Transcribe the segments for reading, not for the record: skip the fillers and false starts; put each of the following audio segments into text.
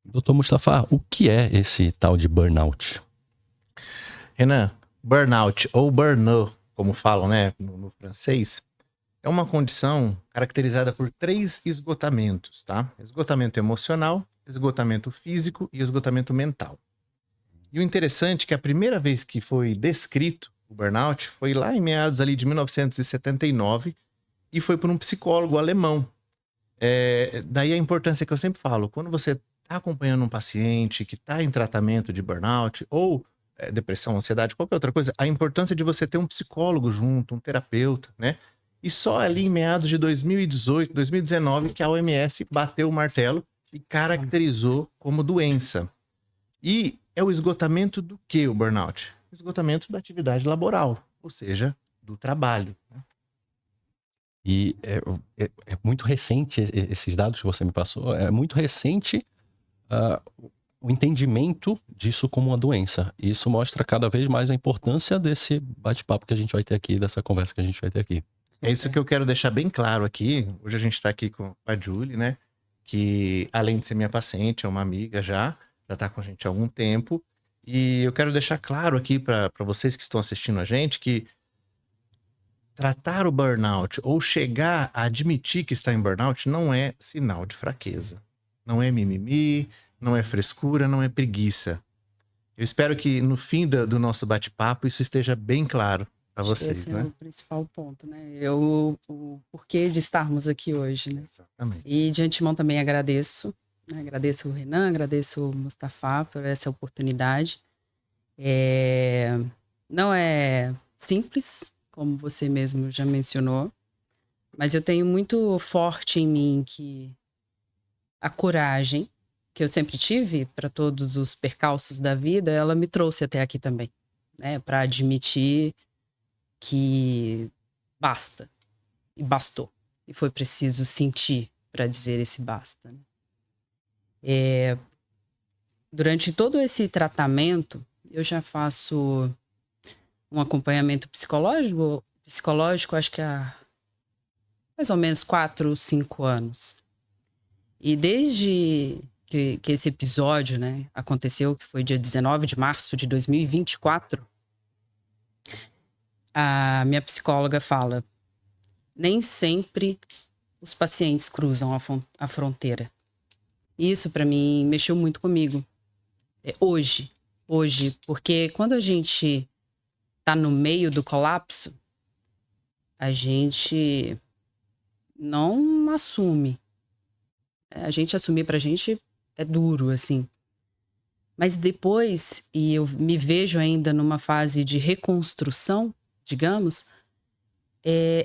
Doutor Mustafa, o que é esse tal de burnout? Renan, burnout ou burnout, como falam, né, no francês, é uma condição caracterizada por 3 esgotamentos, tá? Esgotamento emocional, esgotamento físico e esgotamento mental. E o interessante é que a primeira vez que foi descrito o burnout foi lá em meados ali de 1979 e foi por um psicólogo alemão. Daí a importância que eu sempre falo, quando você está acompanhando um paciente que está em tratamento de burnout ou depressão, ansiedade, qualquer outra coisa, a importância de você ter um psicólogo junto, um terapeuta, né? E só ali em meados de 2018, 2019 que a OMS bateu o martelo e caracterizou como doença. E é o esgotamento do que o burnout? O esgotamento da atividade laboral, ou seja, do trabalho. E é muito recente, esses dados que você me passou, é muito recente o entendimento disso como uma doença. E isso mostra cada vez mais a importância desse bate-papo que a gente vai ter aqui, dessa conversa que a gente vai ter aqui. É isso que eu quero deixar bem claro aqui. Hoje a gente está aqui com a Julie, né? Que além de ser minha paciente, é uma amiga já está com a gente há algum tempo. E eu quero deixar claro aqui para vocês que estão assistindo a gente que tratar o burnout ou chegar a admitir que está em burnout não é sinal de fraqueza. Não é mimimi, não é frescura, não é preguiça. Eu espero que no fim do nosso bate-papo isso esteja bem claro para vocês, esse né? é o principal ponto, né? O porquê de estarmos aqui hoje, né? Exatamente. E de antemão também agradeço, né? Agradeço o Renan, agradeço o Mustafa por essa oportunidade. Não é simples, como você mesmo já mencionou, mas eu tenho muito forte em mim que a coragem que eu sempre tive para todos os percalços da vida, ela me trouxe até aqui também, né? Para admitir que basta. E bastou. E foi preciso sentir para dizer esse basta. Durante todo esse tratamento, eu já faço um acompanhamento psicológico, acho que há mais ou menos 4 ou 5 anos. E desde que esse episódio, né, aconteceu, que foi dia 19 de março de 2024, a minha psicóloga fala: nem sempre os pacientes cruzam a fronteira. Isso, para mim, mexeu muito comigo. Hoje, porque quando a gente tá no meio do colapso, a gente não assume. A gente assumir pra gente é duro, assim. Mas depois, e eu me vejo ainda numa fase de reconstrução, digamos,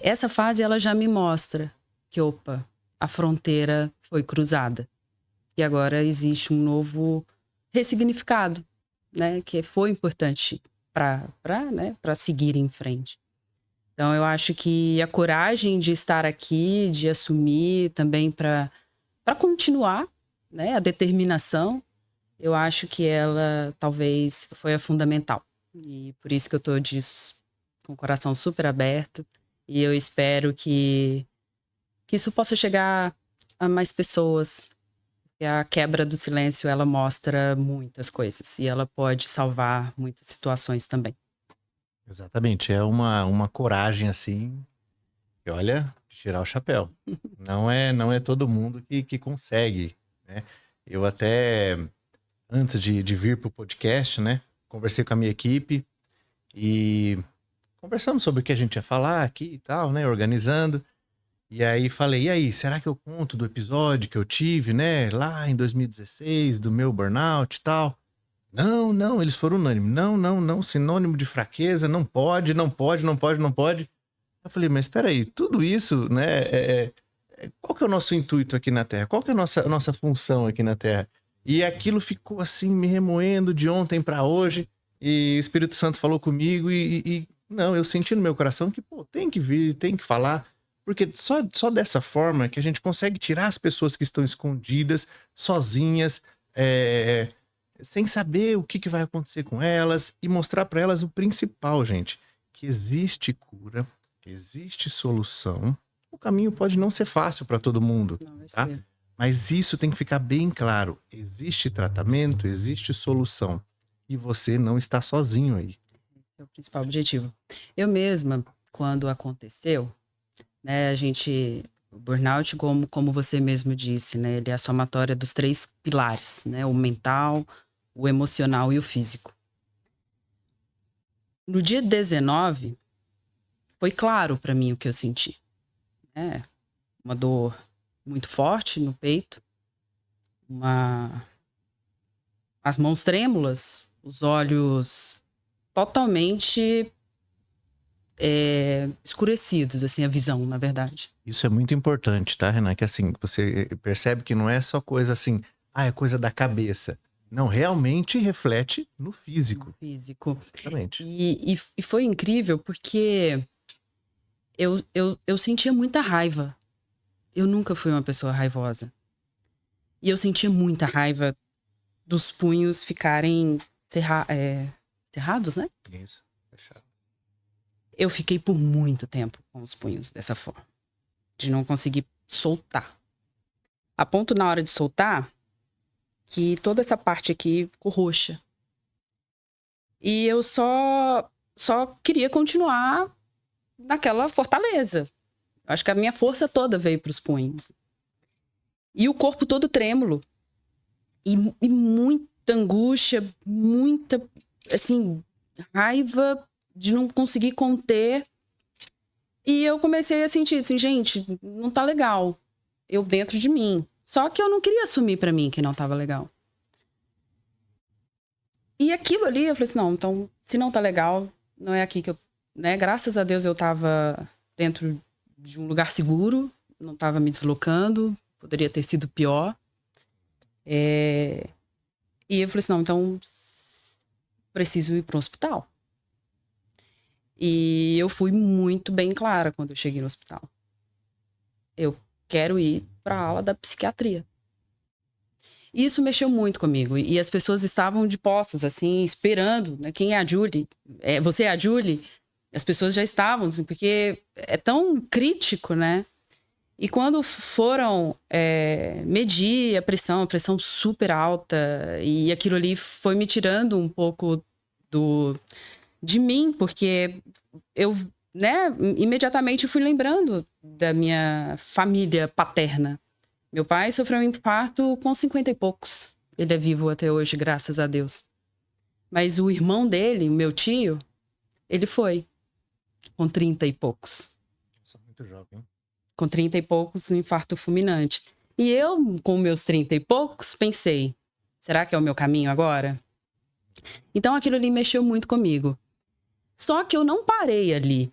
essa fase ela já me mostra que, opa, a fronteira foi cruzada. E agora existe um novo ressignificado, né? Que foi importante para seguir em frente. Então, eu acho que a coragem de estar aqui, de assumir também para continuar, né? A determinação, eu acho que ela talvez foi a fundamental. E por isso que eu estou com o coração super aberto. E eu espero que isso possa chegar a mais pessoas. Porque a quebra do silêncio, ela mostra muitas coisas. E ela pode salvar muitas situações também. Exatamente, é uma coragem assim, que olha, tirar o chapéu. Não é todo mundo que consegue, né? Eu até, antes de vir pro podcast, né, conversei com a minha equipe e conversamos sobre o que a gente ia falar aqui e tal, né, organizando. E aí falei, e aí, será que eu conto do episódio que eu tive, né, lá em 2016, do meu burnout e tal? Não, eles foram unânimes. Não, sinônimo de fraqueza, não pode. Eu falei, mas espera aí, tudo isso, né, qual que é o nosso intuito aqui na Terra? Qual que é a nossa função aqui na Terra? E aquilo ficou assim, me remoendo de ontem para hoje, e o Espírito Santo falou comigo, não, eu senti no meu coração que, pô, tem que vir, tem que falar, porque só dessa forma que a gente consegue tirar as pessoas que estão escondidas, sozinhas, sem saber o que vai acontecer com elas e mostrar para elas o principal, gente, que existe cura, existe solução. O caminho pode não ser fácil para todo mundo, Não vai tá? ser. Mas isso tem que ficar bem claro. Existe tratamento, existe solução. E você não está sozinho aí. Esse é o principal objetivo. Eu mesma, quando aconteceu, né, o burnout, como você mesmo disse, né, ele é a somatória dos 3 pilares, né, o mental, o emocional e o físico. No dia 19, foi claro para mim o que eu senti. Uma dor muito forte no peito, as mãos trêmulas, os olhos totalmente escurecidos, assim, a visão, na verdade. Isso é muito importante, tá, Renan? Que assim, você percebe que não é só coisa assim, é coisa da cabeça. Não, realmente reflete no físico. Físico. Exatamente. E foi incrível porque eu sentia muita raiva. Eu nunca fui uma pessoa raivosa. E eu sentia muita raiva dos punhos ficarem cerrados, né? Isso, fechado. Eu fiquei por muito tempo com os punhos dessa forma. De não conseguir soltar. A ponto, na hora de soltar, que toda essa parte aqui ficou roxa. E eu só queria continuar naquela fortaleza. Acho que a minha força toda veio para os punhos. E o corpo todo trêmulo. E muita angústia, muita, assim, raiva de não conseguir conter. E eu comecei a sentir assim, gente, não tá legal. Eu dentro de mim. Só que eu não queria assumir para mim que não tava legal. E aquilo ali, eu falei assim, não, então, se não tá legal, não é aqui que eu... Né? Graças a Deus eu tava dentro de um lugar seguro, não tava me deslocando, poderia ter sido pior. E eu falei assim, não, então preciso ir para um hospital. E eu fui muito bem clara quando eu cheguei no hospital. Eu quero ir para a ala da psiquiatria. E isso mexeu muito comigo. E as pessoas estavam de postos, assim, esperando, né? Quem é a Julie? Você é a Julie? As pessoas já estavam, assim, porque é tão crítico, né? E quando foram medir a pressão super alta, e aquilo ali foi me tirando um pouco de mim, porque eu, né, imediatamente fui lembrando da minha família paterna. Meu pai sofreu um infarto com 50 e poucos. Ele é vivo até hoje, graças a Deus. Mas o irmão dele, o meu tio, ele foi com 30 e poucos. Muito jovem. Com 30 e poucos, um infarto fulminante. E eu, com meus 30 e poucos, pensei, será que é o meu caminho agora? Então aquilo ali mexeu muito comigo. Só que eu não parei ali.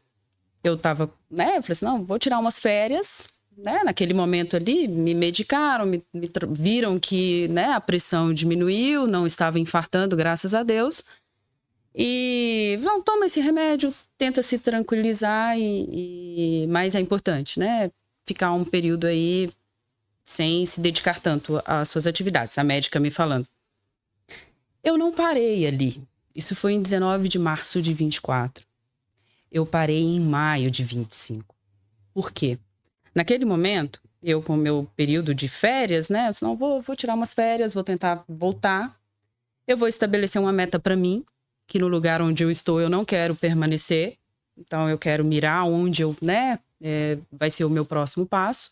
Eu tava, né, eu falei assim, não, vou tirar umas férias, né? Naquele momento ali, me medicaram, viram que, né, a pressão diminuiu, não estava infartando, graças a Deus. E, não, toma esse remédio, tenta se tranquilizar, mas é importante, né? Ficar um período aí sem se dedicar tanto às suas atividades. A médica me falando. Eu não parei ali. Isso foi em 19 de março de 24. Eu parei em maio de 25. Por quê? Naquele momento, eu com o meu período de férias, né? Eu disse, não, vou tirar umas férias, vou tentar voltar. Eu vou estabelecer uma meta para mim, que no lugar onde eu estou eu não quero permanecer. Então eu quero mirar onde eu, né, vai ser o meu próximo passo.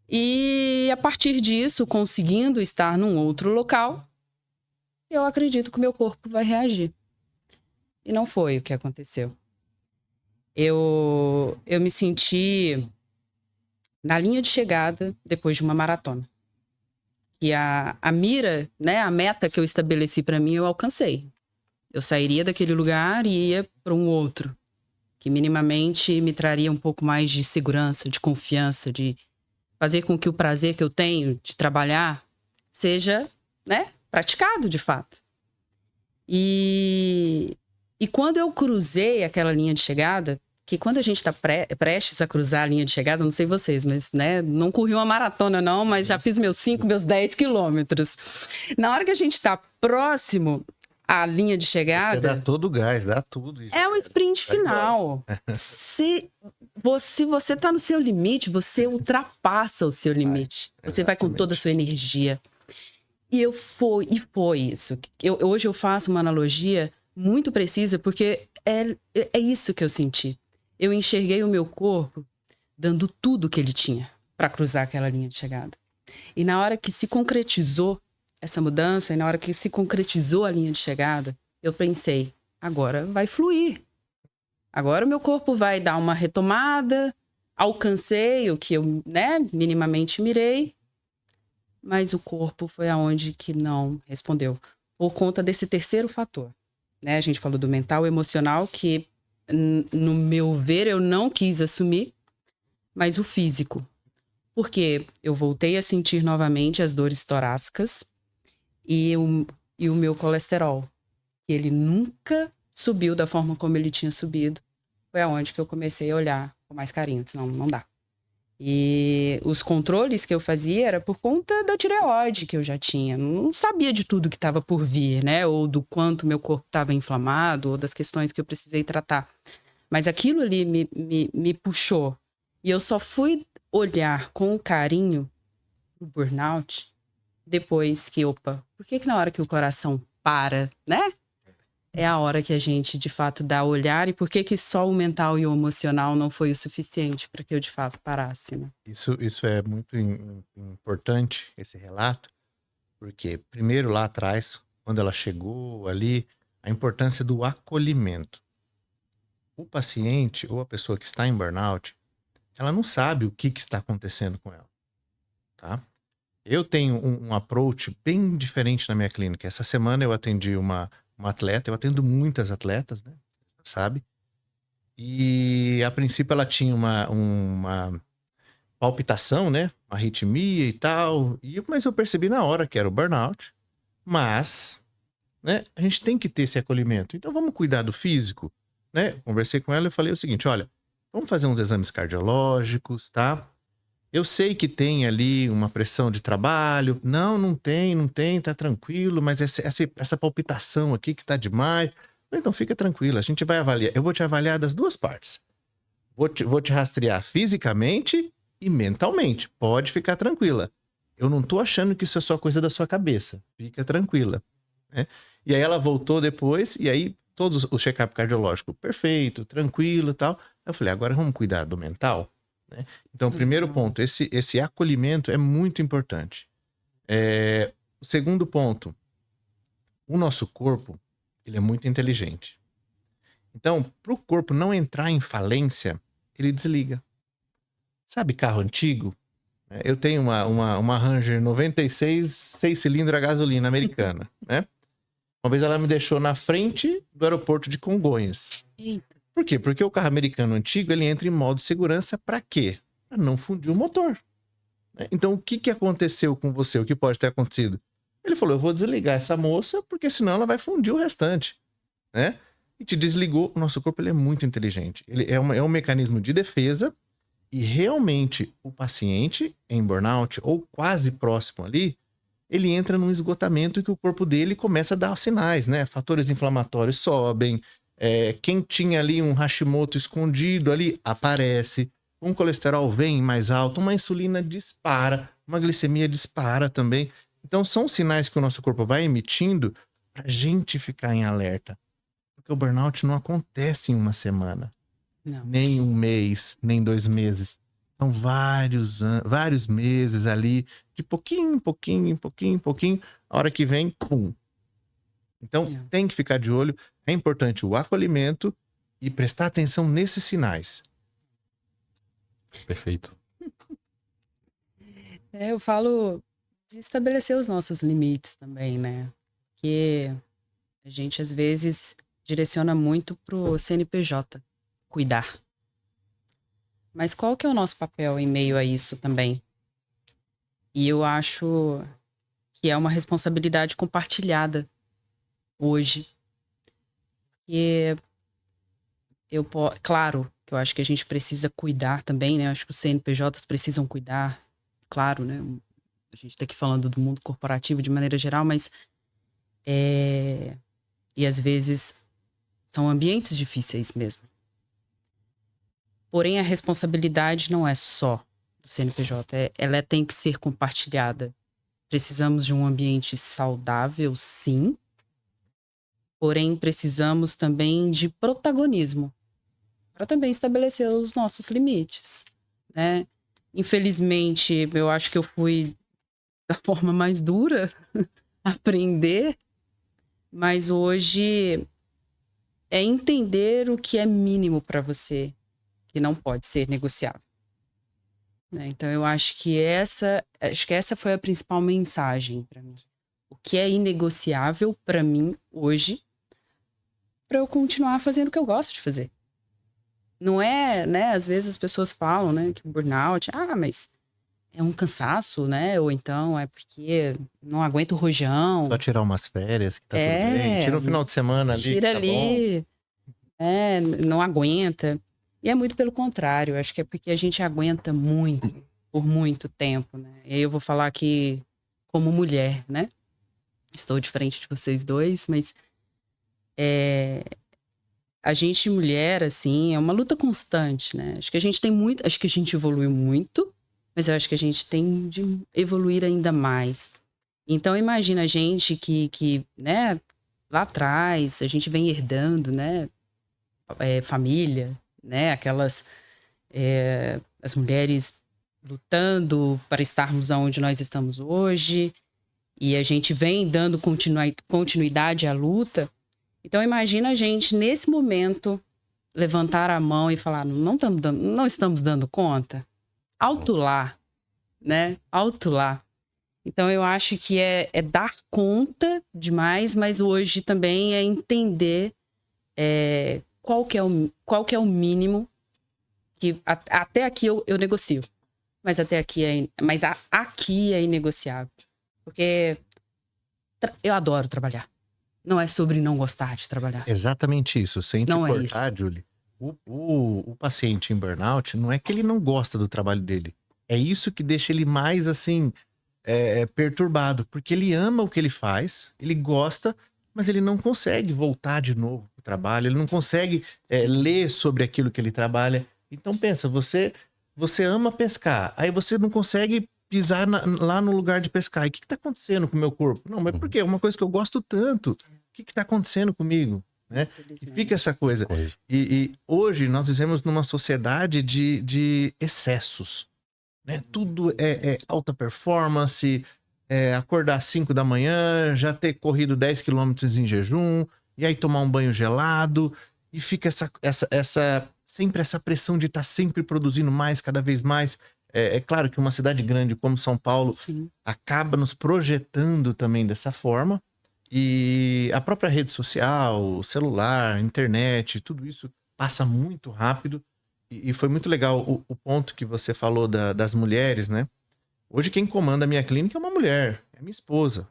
E a partir disso, conseguindo estar num outro local, eu acredito que o meu corpo vai reagir. E não foi o que aconteceu. Eu me senti na linha de chegada depois de uma maratona. E a mira, né, a meta que eu estabeleci para mim, eu alcancei. Eu sairia daquele lugar e ia para um outro, que minimamente me traria um pouco mais de segurança, de confiança, de fazer com que o prazer que eu tenho de trabalhar seja, né, praticado de fato. E quando eu cruzei aquela linha de chegada, que quando a gente está prestes a cruzar a linha de chegada, não sei vocês, mas, né, não corri uma maratona não, mas já fiz meus 5, meus 10 quilômetros. Na hora que a gente está próximo à linha de chegada... Você dá todo o gás, dá tudo. É um sprint final. se você tá no seu limite, você ultrapassa o seu limite. Você vai com toda a sua energia. E foi isso. Hoje eu faço uma analogia muito precisa, porque é isso que eu senti. Eu enxerguei o meu corpo dando tudo que ele tinha para cruzar aquela linha de chegada. E na hora que se concretizou essa mudança, e na hora que se concretizou a linha de chegada, eu pensei, agora vai fluir. Agora o meu corpo vai dar uma retomada, alcancei o que eu, minimamente mirei, mas o corpo foi aonde que não respondeu. Por conta desse terceiro fator. A gente falou do mental e emocional, que no meu ver eu não quis assumir, mas o físico. Porque eu voltei a sentir novamente as dores torácicas e o meu colesterol. Que ele nunca subiu da forma como ele tinha subido. Foi aonde que eu comecei a olhar com mais carinho. Senão não dá. E os controles que eu fazia era por conta da tireoide que eu já tinha. Não sabia de tudo que estava por vir, ou do quanto meu corpo estava inflamado, ou das questões que eu precisei tratar. Mas aquilo ali me puxou. E eu só fui olhar com carinho o burnout depois que, por que na hora que o coração para, é a hora que a gente, de fato, dá o olhar, e por que só o mental e o emocional não foi o suficiente para que eu, de fato, parasse, Isso é muito importante, esse relato, porque, primeiro, lá atrás, quando ela chegou ali, a importância do acolhimento. O paciente ou a pessoa que está em burnout, ela não sabe o que está acontecendo com ela, tá? Eu tenho um approach bem diferente na minha clínica. Essa semana eu atendi uma atleta, eu atendo muitas atletas, sabe? E a princípio ela tinha uma palpitação, uma arritmia e tal, mas eu percebi na hora que era o burnout. Mas, a gente tem que ter esse acolhimento. Então vamos cuidar do físico, Conversei com ela e falei o seguinte, olha, vamos fazer uns exames cardiológicos, tá? Eu sei que tem ali uma pressão de trabalho. Não tem, tá tranquilo, mas essa palpitação aqui que tá demais. Então fica tranquilo, a gente vai avaliar. Eu vou te avaliar das duas partes. Vou te rastrear fisicamente e mentalmente. Pode ficar tranquila. Eu não tô achando que isso é só coisa da sua cabeça. Fica tranquila. E aí ela voltou depois, e aí todo o check-up cardiológico perfeito, tranquilo e tal. Eu falei, agora vamos cuidar do mental? Então, primeiro ponto, esse acolhimento é muito importante. O segundo ponto, o nosso corpo, ele é muito inteligente. Então, para o corpo não entrar em falência, ele desliga. Sabe carro antigo? Eu tenho uma Ranger 96, 6 cilindros a gasolina americana, Uma vez ela me deixou na frente do aeroporto de Congonhas. Eita. Por quê? Porque o carro americano antigo, ele entra em modo segurança para quê? Para não fundir o motor. Então, o que aconteceu com você? O que pode ter acontecido? Ele falou, eu vou desligar essa moça, porque senão ela vai fundir o restante. E te desligou. O nosso corpo, ele é muito inteligente. Ele é um mecanismo de defesa, e realmente o paciente em burnout, ou quase próximo ali, ele entra num esgotamento que o corpo dele começa a dar sinais, Fatores inflamatórios sobem, quem tinha ali um Hashimoto escondido ali, aparece. Um colesterol vem mais alto, uma insulina dispara, uma glicemia dispara também. Então, são sinais que o nosso corpo vai emitindo pra gente ficar em alerta. Porque o burnout não acontece em uma semana, Não. nem um mês, nem 2 meses. São vários meses ali, de pouquinho, a hora que vem, pum. Então, tem que ficar de olho. É importante o acolhimento e prestar atenção nesses sinais. Perfeito. Eu falo de estabelecer os nossos limites também, Porque a gente, às vezes, direciona muito pro CNPJ, cuidar. Mas qual que é o nosso papel em meio a isso também? E eu acho que é uma responsabilidade compartilhada hoje. E claro que eu acho que a gente precisa cuidar também, Eu acho que os CNPJs precisam cuidar, claro, A gente tá aqui falando do mundo corporativo de maneira geral, mas e às vezes são ambientes difíceis mesmo. Porém, a responsabilidade não é só do CNPJ, ela tem que ser compartilhada. Precisamos de um ambiente saudável, sim. Porém, precisamos também de protagonismo para também estabelecer os nossos limites, né? Infelizmente, eu acho que eu fui da forma mais dura aprender, mas hoje é entender o que é mínimo para você, que não pode ser negociável, né? Então, eu acho que essa foi a principal mensagem para mim. O que é inegociável para mim hoje, para eu continuar fazendo o que eu gosto de fazer. Não é, né? Às vezes as pessoas falam, né, que o burnout, mas é um cansaço, né? Ou então é porque não aguenta o rojão. Só tirar umas férias, que tá tudo bem. Tira um final de semana ali, tira que tá ali, bom. não aguenta. E é muito pelo contrário, acho que é porque a gente aguenta muito, por muito tempo, né? E aí eu vou falar aqui como mulher, né? Estou diferente de vocês dois, mas a gente, mulher, assim, é uma luta constante, né? Acho que a gente tem muito, acho que a gente evoluiu muito, mas eu acho que a gente tem de evoluir ainda mais. Então, imagina a gente que né, lá atrás, a gente vem herdando, né, família, né, as mulheres lutando para estarmos onde nós estamos hoje, e a gente vem dando continuidade à luta. Então, imagina a gente, nesse momento, levantar a mão e falar, não estamos dando conta? Alto lá, né? Alto lá. Então, eu acho que é dar conta demais, mas hoje também é entender qual que é o mínimo que até aqui eu negocio. Mas aqui é inegociável. Porque eu adoro trabalhar. Não é sobre não gostar de trabalhar. Exatamente isso. Sem te Não é cortar, isso. Julie, o paciente em burnout não é que ele não gosta do trabalho dele. É isso que deixa ele mais, assim, perturbado. Porque ele ama o que ele faz, ele gosta, mas ele não consegue voltar de novo pro trabalho, ele não consegue ler sobre aquilo que ele trabalha. Então pensa, você ama pescar, aí você não consegue pisar lá no lugar de pescar. E o que tá acontecendo com o meu corpo? Não, mas por quê? É uma coisa que eu gosto tanto. O que tá acontecendo comigo? Né? E fica essa coisa. E hoje nós vivemos numa sociedade de excessos. Né? Tudo é alta performance, acordar às 5 da manhã, já ter corrido 10 quilômetros em jejum, e aí tomar um banho gelado, e fica sempre essa pressão de estar sempre produzindo mais, cada vez mais. É claro que uma cidade grande como São Paulo Sim. acaba nos projetando também dessa forma. E a própria rede social, o celular, a internet, tudo isso passa muito rápido. E foi muito legal o ponto que você falou das mulheres, né? Hoje quem comanda a minha clínica é uma mulher, é minha esposa.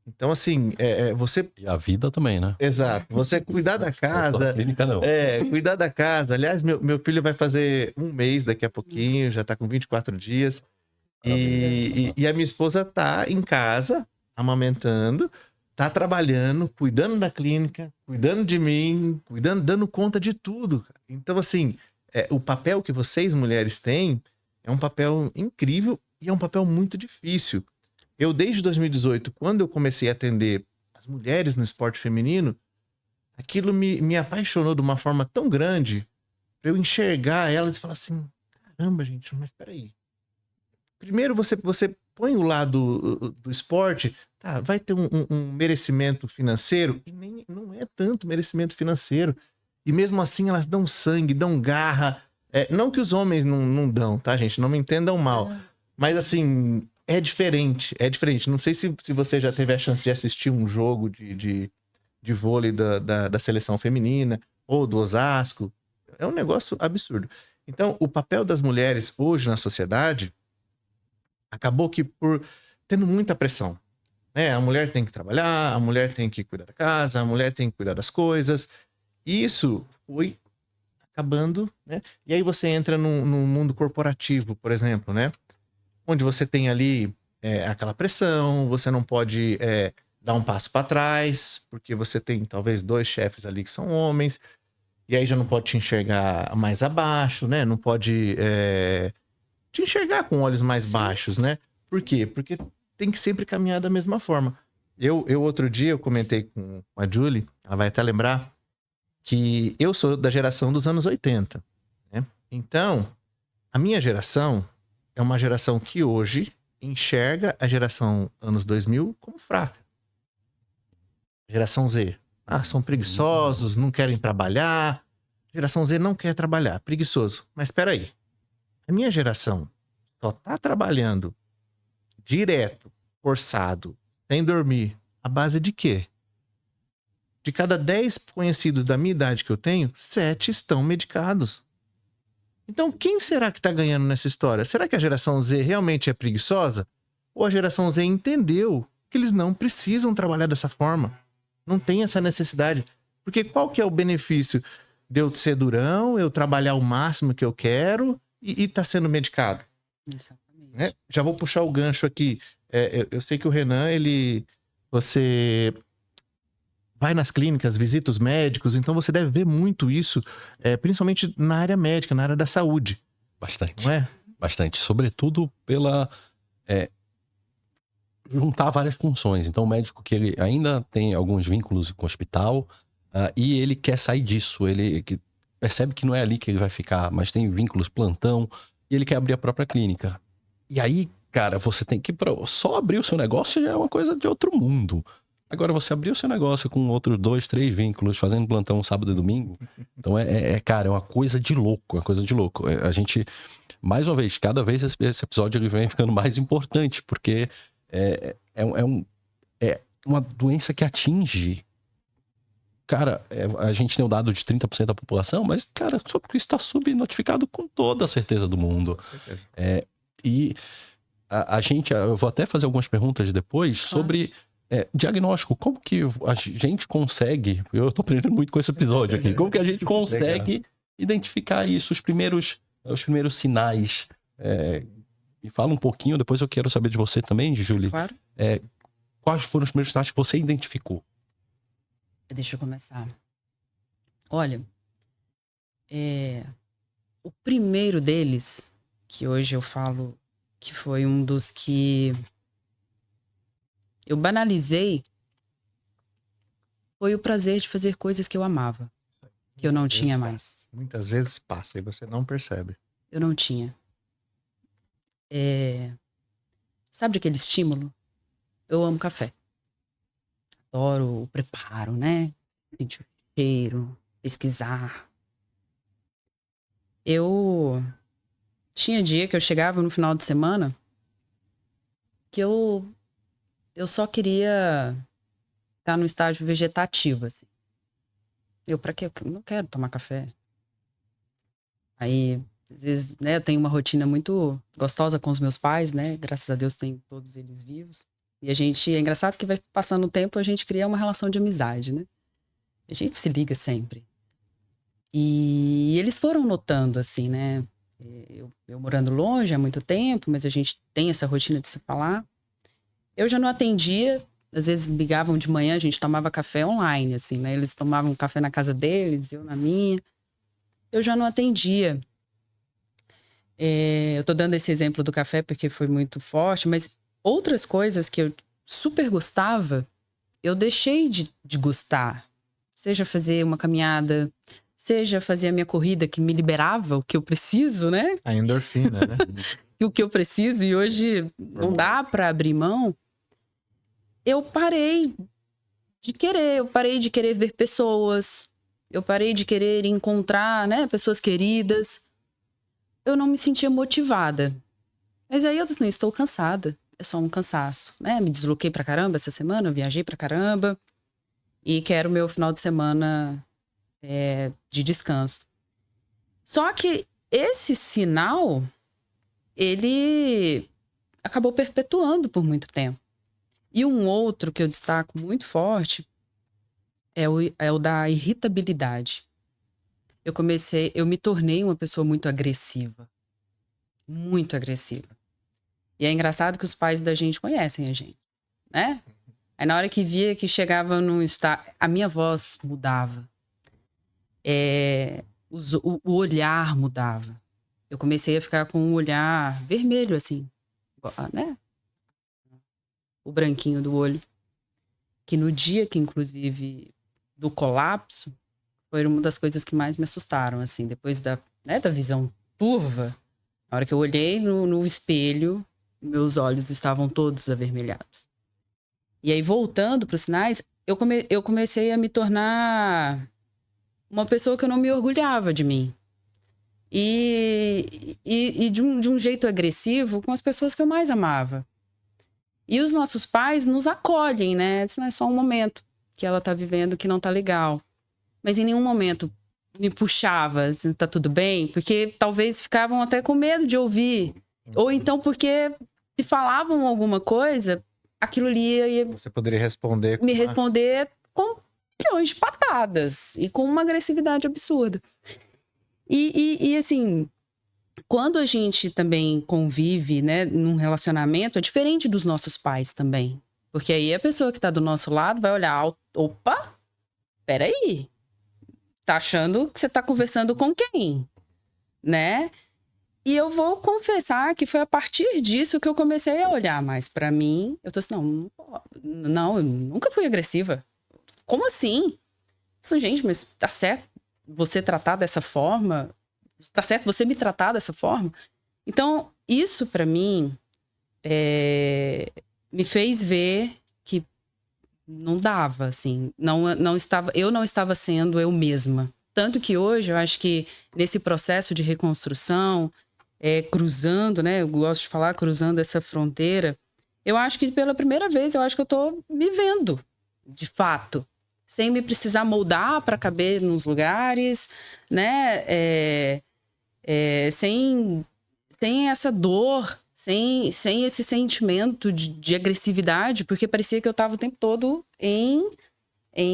Então, assim, você... E a vida também, né? Exato. Você cuidar da casa... A clínica não. Cuidar da casa. Aliás, meu filho vai fazer 1 mês daqui a pouquinho, já tá com 24 dias. E a minha esposa tá em casa, amamentando, tá trabalhando, cuidando da clínica, cuidando de mim, dando conta de tudo. Então, assim, o papel que vocês, mulheres, têm é um papel incrível e é um papel muito difícil. Eu, desde 2018, quando eu comecei a atender as mulheres no esporte feminino, aquilo me apaixonou de uma forma tão grande pra eu enxergar elas e falar assim, caramba, gente, mas peraí. Primeiro você põe o lado do esporte, tá, vai ter um merecimento financeiro, e não é tanto merecimento financeiro. E mesmo assim elas dão sangue, dão garra. Não que os homens não dão, tá, gente? Não me entendam mal. Mas assim, é diferente. Não sei se você já teve a chance de assistir um jogo de vôlei da seleção feminina ou do Osasco. É um negócio absurdo. Então, o papel das mulheres hoje na sociedade acabou que por tendo muita pressão. A mulher tem que trabalhar, a mulher tem que cuidar da casa, a mulher tem que cuidar das coisas. E isso foi acabando, né? E aí você entra no mundo corporativo, por exemplo, né? Onde você tem ali aquela pressão, você não pode dar um passo para trás, porque você tem talvez 2 chefes ali que são homens. E aí já não pode te enxergar mais abaixo, né? Não pode te enxergar com olhos mais baixos, né? Por quê? Porque tem que sempre caminhar da mesma forma. Eu outro dia, eu comentei com a Julie, ela vai até lembrar, que eu sou da geração dos anos 80, né? Então, a minha geração é uma geração que hoje enxerga a geração anos 2000 como fraca. Geração Z. São preguiçosos, não querem trabalhar. Geração Z não quer trabalhar, preguiçoso. Mas espera aí. A minha geração só tá trabalhando direto, forçado, sem dormir, à base de quê? De cada 10 conhecidos da minha idade que eu tenho, 7 estão medicados. Então, quem será que tá ganhando nessa história? Será que a geração Z realmente é preguiçosa? Ou a geração Z entendeu que eles não precisam trabalhar dessa forma? Não tem essa necessidade. Porque qual que é o benefício de eu ser durão, eu trabalhar o máximo que eu quero e tá sendo medicado? Exatamente. Já vou puxar o gancho aqui. Eu sei que o Renan, você vai nas clínicas, visita os médicos, então você deve ver muito isso, principalmente na área médica, na área da saúde. Bastante. Não é? Bastante. Sobretudo pela... juntar várias funções. Então, o médico que ele ainda tem alguns vínculos com o hospital e ele quer sair disso. Ele percebe que não é ali que ele vai ficar, mas tem vínculos, plantão, e ele quer abrir a própria clínica. E aí, cara, você tem que... Só abrir o seu negócio já é uma coisa de outro mundo. Agora, você abrir o seu negócio com outros 2, 3 vínculos, fazendo plantão sábado e domingo, então cara, é uma coisa de louco, A gente, mais uma vez, cada vez esse episódio ele vem ficando mais importante, porque é uma doença que atinge... Cara, a gente tem um dado de 30% da população, mas, cara, só porque isso está subnotificado com toda a certeza do mundo. Com certeza. E a gente... Eu vou até fazer algumas perguntas depois sobre... diagnóstico, como que a gente consegue... Eu tô aprendendo muito com esse episódio aqui. Como que a gente consegue identificar isso, os primeiros sinais? Me fala um pouquinho, depois eu quero saber de você também, de Julie. Claro. Quais foram os primeiros sinais que você identificou? Deixa eu começar. Olha, o primeiro deles, que hoje eu falo que foi um dos que eu banalizei, foi o prazer de fazer coisas que eu amava, que eu não tinha mais. Muitas vezes passa e você não percebe. Eu não tinha. Sabe aquele estímulo? Eu amo café. Adoro o preparo, né? Sentir o cheiro, pesquisar. Eu tinha dia que eu chegava no final de semana que eu só queria ficar no estágio vegetativo, assim. Pra quê? Eu não quero tomar café. Aí, às vezes, né, eu tenho uma rotina muito gostosa com os meus pais, né? Graças a Deus tenho todos eles vivos. E é engraçado que vai passando o tempo, a gente cria uma relação de amizade, né? A gente se liga sempre. E eles foram notando, assim, né? Eu morando longe há muito tempo, mas a gente tem essa rotina de se falar. Eu já não atendia, às vezes ligavam de manhã, a gente tomava café online, assim, né? Eles tomavam café na casa deles, eu na minha. Eu já não atendia. Eu tô dando esse exemplo do café porque foi muito forte, mas outras coisas que eu super gostava, eu deixei de gostar. Seja fazer uma caminhada, seja fazer a minha corrida que me liberava o que eu preciso, né? A endorfina, né? O que eu preciso e hoje não dá pra abrir mão. Eu parei de querer ver pessoas. Eu parei de querer encontrar, né, pessoas queridas. Eu não me sentia motivada. Mas aí eu disse, não, estou cansada. É só um cansaço, né? Me desloquei pra caramba essa semana, viajei pra caramba. E quero meu final de semana de descanso. Só que esse sinal, ele acabou perpetuando por muito tempo. E um outro que eu destaco muito forte é o da irritabilidade. Eu me tornei uma pessoa muito agressiva. Muito agressiva. E é engraçado que os pais da gente conhecem a gente, né? Aí na hora que via que chegava num estado... A minha voz mudava. o olhar mudava. Eu comecei a ficar com um olhar vermelho, assim, né? O branquinho do olho. Que no dia que, inclusive, do colapso, foi uma das coisas que mais me assustaram, assim, depois da visão turva. Na hora que eu olhei no espelho, meus olhos estavam todos avermelhados. E aí, voltando para os sinais, eu comecei a me tornar uma pessoa que eu não me orgulhava de mim. E de um jeito agressivo com as pessoas que eu mais amava. E os nossos pais nos acolhem, né? Isso não é só um momento que ela tá vivendo que não tá legal. Mas em nenhum momento me puxava, assim, tá tudo bem? Porque talvez ficavam até com medo de ouvir. Ou então porque se falavam alguma coisa, aquilo ali ia Você poderia responder com milhões de patadas e com uma agressividade absurda. E assim, quando a gente também convive, né, num relacionamento, é diferente dos nossos pais também. Porque aí a pessoa que tá do nosso lado vai olhar, opa, peraí, tá achando que você tá conversando com quem? Né? E eu vou confessar que foi a partir disso que eu comecei a olhar mais pra mim. Eu tô assim, não, eu nunca fui agressiva. Como assim? Isso, gente, mas tá certo você tratar dessa forma? Tá certo você me tratar dessa forma? Então, isso pra mim me fez ver que não dava, assim. Eu não estava sendo eu mesma. Tanto que hoje, eu acho que nesse processo de reconstrução, cruzando, né? Eu gosto de falar cruzando essa fronteira. Eu acho que pela primeira vez, eu acho que eu tô me vendo, de fato. Sem me precisar moldar para caber nos lugares, né? Sem essa dor, sem esse sentimento de agressividade, porque parecia que eu estava o tempo todo em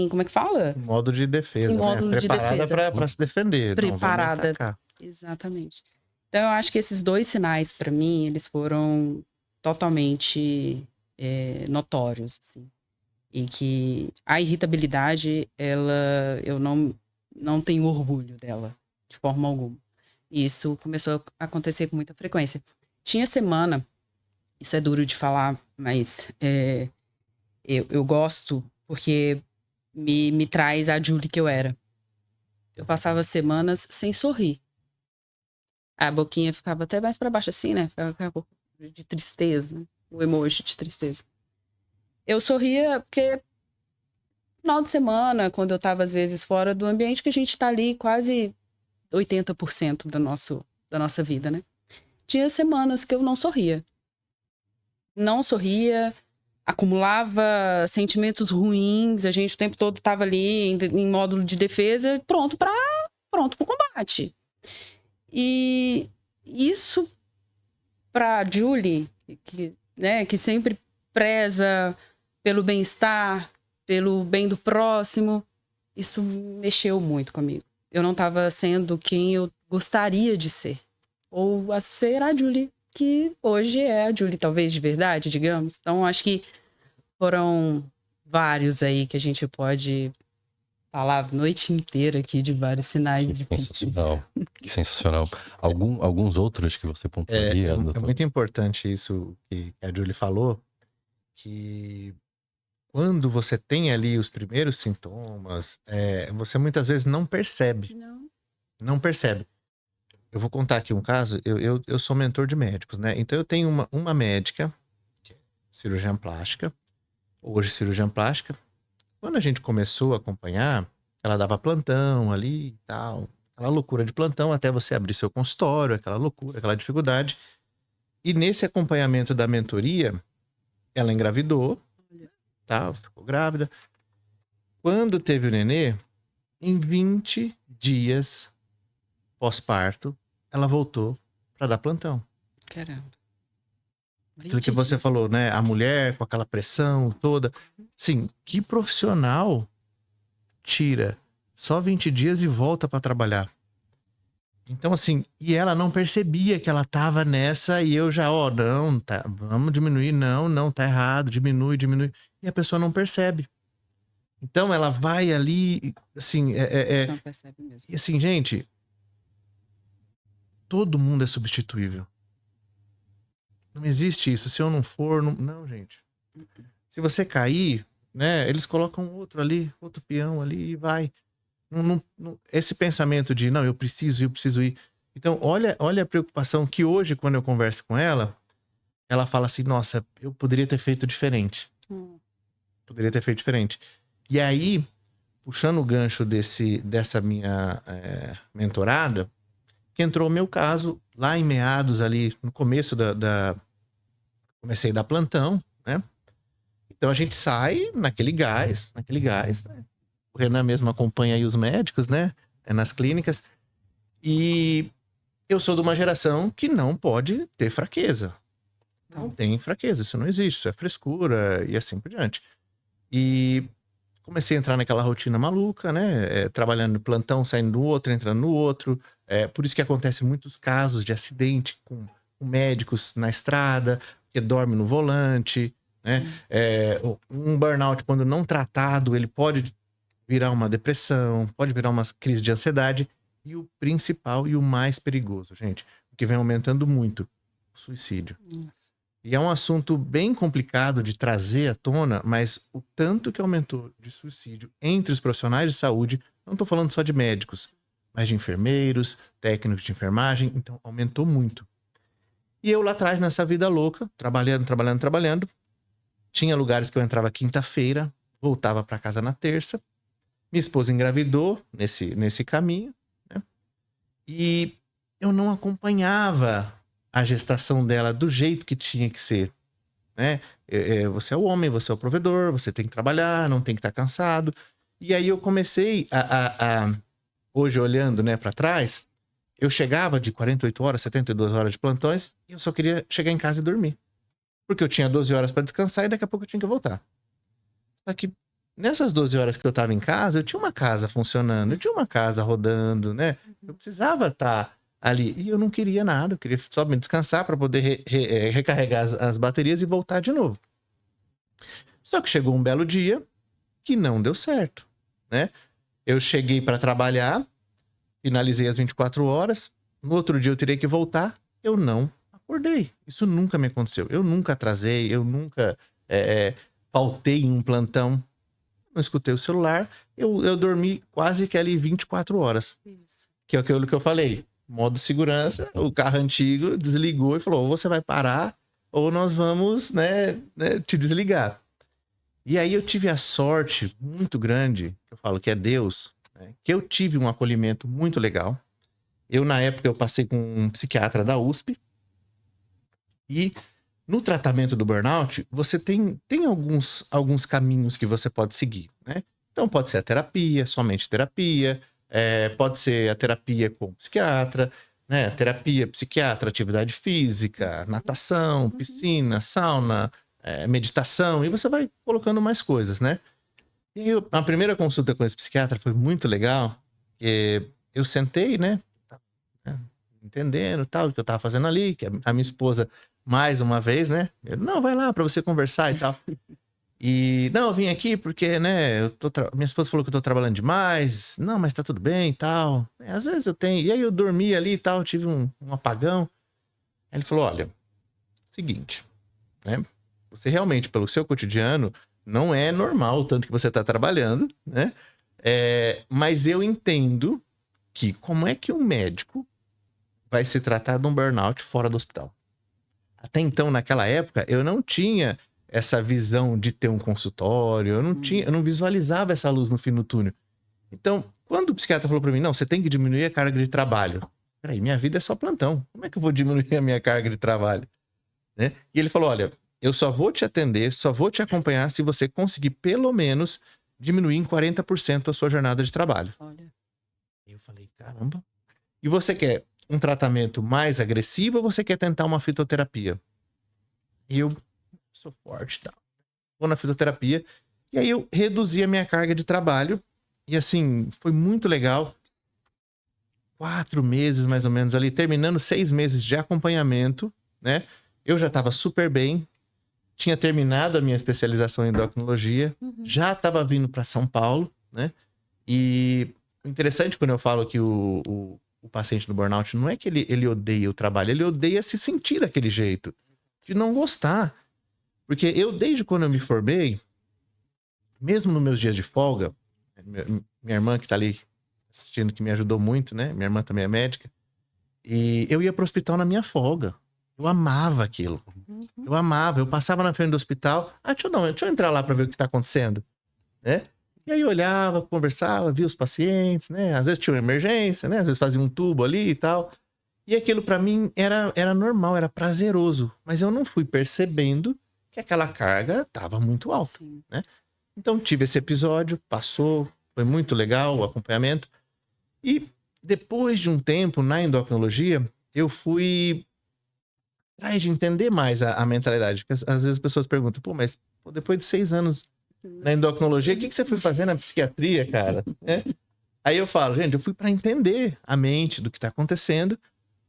como é que fala? Modo de defesa, Em né? modo de Preparada defesa. para se defender. Preparada. Não, vamos atacar. Exatamente. Então, eu acho que esses dois sinais, para mim, eles foram totalmente notórios, assim. E que a irritabilidade, eu não tenho orgulho dela, de forma alguma. E isso começou a acontecer com muita frequência. Tinha semana, isso é duro de falar, mas eu gosto porque me traz a Julie que eu era. Eu passava semanas sem sorrir. A boquinha ficava até mais pra baixo assim, né? Ficava de tristeza, né? O emoji de tristeza. Eu sorria porque final de semana, quando eu tava às vezes fora do ambiente que a gente tá ali quase 80% da nossa vida, né? Tinha semanas que eu não sorria. Não sorria, acumulava sentimentos ruins, a gente o tempo todo tava ali em módulo de defesa, pronto pro combate. E isso pra Julie, que sempre preza pelo bem-estar, pelo bem do próximo, isso mexeu muito comigo. Eu não estava sendo quem eu gostaria de ser. Ou a ser a Julie, que hoje é a Julie, talvez de verdade, digamos. Então, acho que foram vários aí que a gente pode falar a noite inteira aqui de vários sinais difíceis. Sensacional. Que sensacional. Alguns outros que você pontuaria, É doutor? muito importante isso que a Julie falou, que quando você tem ali os primeiros sintomas, você muitas vezes não percebe. Não percebe. Eu vou contar aqui um caso. Eu sou mentor de médicos, né? Então eu tenho uma médica, que é cirurgiã plástica, hoje cirurgiã plástica. Quando a gente começou a acompanhar, ela dava plantão ali e tal. Aquela loucura de plantão até você abrir seu consultório, aquela loucura, aquela dificuldade. E nesse acompanhamento da mentoria, ela engravidou, tá? Ficou grávida. Quando teve o nenê, em 20 dias pós-parto, ela voltou para dar plantão. Caramba. Aquilo que você falou, né? A mulher com aquela pressão toda. Sim, que profissional tira só 20 dias e volta para trabalhar? Então, assim, e ela não percebia que ela tava nessa e eu já, não, tá, vamos diminuir, não, tá errado, diminui. E a pessoa não percebe. Então ela vai ali, assim, Não percebe mesmo. e assim, gente, todo mundo é substituível. Não existe isso. Se eu não for, não, gente. Se você cair, né, eles colocam outro ali, outro peão ali e vai. Esse pensamento de, não, eu preciso ir. Então, olha a preocupação que hoje, quando eu converso com ela fala assim, nossa, eu poderia ter feito diferente. Poderia ter feito diferente. E aí, puxando o gancho dessa minha mentorada, que entrou o meu caso lá em meados ali, no começo comecei a dar plantão, né? Então a gente sai naquele gás, né? O Renan mesmo acompanha aí os médicos, né? Nas clínicas. E eu sou de uma geração que não pode ter fraqueza. Não tem fraqueza, isso não existe, isso é frescura e assim por diante. E comecei a entrar naquela rotina maluca, né? Trabalhando no plantão, saindo do outro, entrando no outro. Por isso que acontecem muitos casos de acidente com médicos na estrada, que dorme no volante, né? Um burnout, quando não tratado, ele pode virar uma depressão, pode virar uma crise de ansiedade. E o principal e o mais perigoso, gente, o que vem aumentando muito, o suicídio. Nossa. E é um assunto bem complicado de trazer à tona, mas o tanto que aumentou de suicídio entre os profissionais de saúde, não estou falando só de médicos, mas de enfermeiros, técnicos de enfermagem, então aumentou muito. E eu lá atrás, nessa vida louca, trabalhando, tinha lugares que eu entrava quinta-feira, voltava para casa na terça, minha esposa engravidou nesse caminho, né? E eu não acompanhava a gestação dela do jeito que tinha que ser, né? Você é o homem, você é o provedor, você tem que trabalhar, não tem que estar cansado. E aí eu comecei hoje olhando, né, para trás, eu chegava de 48 horas, 72 horas de plantões e eu só queria chegar em casa e dormir. Porque eu tinha 12 horas para descansar e daqui a pouco eu tinha que voltar. Só que nessas 12 horas que eu tava em casa, eu tinha uma casa funcionando, eu tinha uma casa rodando, né? Eu precisava estar ali. E eu não queria nada, eu queria só me descansar para poder recarregar as baterias e voltar de novo. Só que chegou um belo dia que não deu certo, né? Eu cheguei para trabalhar, finalizei as 24 horas, no outro dia eu teria que voltar, eu não acordei. Isso nunca me aconteceu. Eu nunca atrasei, eu nunca faltei em um plantão. Não escutei o celular, eu dormi quase que ali 24 horas. Isso. Que é aquilo que eu falei. Modo segurança, o carro antigo desligou e falou, ou você vai parar, ou nós vamos, né, te desligar. E aí eu tive a sorte muito grande, eu falo que é Deus, né, que eu tive um acolhimento muito legal. Eu, na época, eu passei com um psiquiatra da USP. E no tratamento do burnout, você tem alguns caminhos que você pode seguir, né? Então pode ser a terapia, somente terapia, pode ser a terapia com psiquiatra, né? Terapia, psiquiatra, atividade física, natação, piscina, sauna, meditação, e você vai colocando mais coisas, né? E a primeira consulta com esse psiquiatra foi muito legal, eu sentei, né? Entendendo tal, o que eu tava fazendo ali, que a minha esposa, mais uma vez, né? Não, vai lá pra você conversar e tal. E, não, eu vim aqui porque, né, minha esposa falou que eu tô trabalhando demais. Não, mas tá tudo bem e tal. Às vezes eu tenho. E aí eu dormi ali e tal, tive um apagão. Aí ele falou, olha, seguinte, né? Você realmente, pelo seu cotidiano, não é normal o tanto que você tá trabalhando, né? Mas eu entendo que como é que um médico vai se tratar de um burnout fora do hospital? Até então, naquela época, eu não tinha essa visão de ter um consultório, eu não visualizava essa luz no fim do túnel. Então, quando o psiquiatra falou pra mim, não, você tem que diminuir a carga de trabalho. Peraí, minha vida é só plantão. Como é que eu vou diminuir a minha carga de trabalho? Né? E ele falou, olha, eu só vou te atender, só vou te acompanhar se você conseguir, pelo menos, diminuir em 40% a sua jornada de trabalho. Olha. Eu falei, caramba. E você quer um tratamento mais agressivo ou você quer tentar uma fitoterapia? E eu sou forte, tá? Vou na fitoterapia. E aí eu reduzi a minha carga de trabalho. E assim, foi muito legal. 4 meses, mais ou menos, ali, terminando 6 meses de acompanhamento, né? Eu já tava super bem. tinha terminado a minha especialização em endocrinologia, já estava vindo para São Paulo, né? E o interessante quando eu falo que o paciente do burnout não é que ele odeia o trabalho, ele odeia se sentir daquele jeito, de não gostar. Porque eu, desde quando eu me formei, mesmo nos meus dias de folga, minha irmã que tá ali assistindo, que me ajudou muito, né? Minha irmã também é médica. E eu ia pro hospital na minha folga. Eu amava aquilo. Eu amava. Eu passava na frente do hospital. Deixa eu entrar lá pra ver o que tá acontecendo. Né? E aí eu olhava, conversava, via os pacientes, né? Às vezes tinha uma emergência, né? Às vezes fazia um tubo ali e tal. E aquilo pra mim era normal, era prazeroso. Mas eu não fui percebendo que aquela carga tava muito alta, né? Então tive esse episódio, passou, foi muito legal o acompanhamento. E depois de um tempo na endocrinologia, eu fui atrás de entender mais a mentalidade. Porque às vezes as pessoas perguntam, mas depois de 6 anos na endocrinologia, o que você foi fazer na psiquiatria, cara? Aí eu falo, gente, eu fui para entender a mente do que tá acontecendo,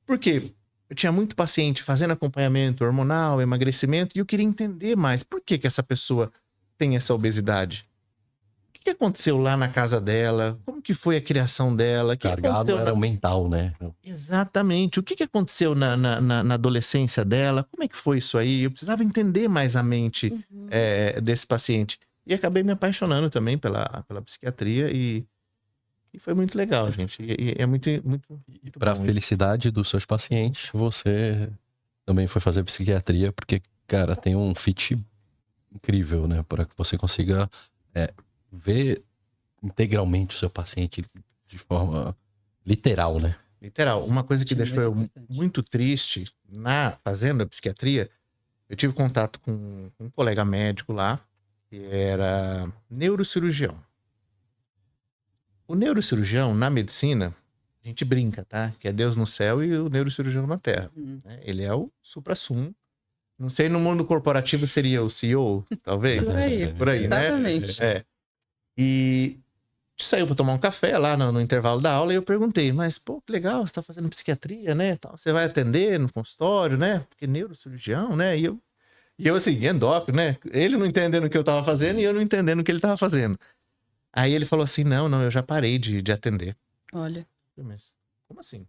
porque eu tinha muito paciente fazendo acompanhamento hormonal, emagrecimento, e eu queria entender mais por que essa pessoa tem essa obesidade. O que aconteceu lá na casa dela? Como que foi a criação dela? Cargado era o mental, né? Exatamente. O que aconteceu na adolescência dela? Como é que foi isso aí? Eu precisava entender mais a mente desse paciente. E acabei me apaixonando também pela psiquiatria e foi muito legal, gente. E é muito Para a felicidade dos seus pacientes, você também foi fazer psiquiatria, porque, cara, tem um fit incrível, né? Para que você consiga ver integralmente o seu paciente de forma literal, né? Literal. Uma coisa que deixou eu muito triste fazendo a psiquiatria, eu tive contato com um colega médico lá, que era neurocirurgião. O neurocirurgião, na medicina, a gente brinca, tá? Que é Deus no céu e o neurocirurgião na terra. Né? Ele é o suprassumo. Não sei, no mundo corporativo seria o CEO, talvez? Por aí, exatamente. Né? E saiu para tomar um café lá no intervalo da aula e eu perguntei, mas, que legal, você tá fazendo psiquiatria, né? Você vai atender no consultório, né? Porque neurocirurgião, né? E eu assim, endócrino, né? Ele não entendendo o que eu tava fazendo e eu não entendendo o que ele tava fazendo. Aí ele falou assim, não, eu já parei de atender. Olha. Mas como assim?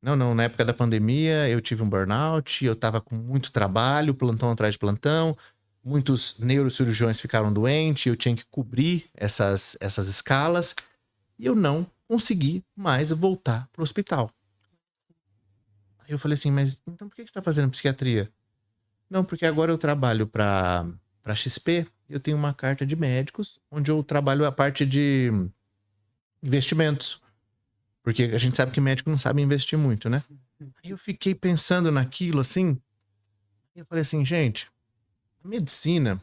Não, na época da pandemia eu tive um burnout, eu tava com muito trabalho, plantão atrás de plantão, muitos neurocirurgiões ficaram doentes, eu tinha que cobrir essas escalas e eu não consegui mais voltar pro hospital. Aí eu falei assim, mas então por que você tá fazendo psiquiatria? Não, porque agora eu trabalho pra XP, eu tenho uma carta de médicos, onde eu trabalho a parte de investimentos. Porque a gente sabe que médico não sabe investir muito, né? Aí eu fiquei pensando naquilo assim, e eu falei assim, gente, a medicina,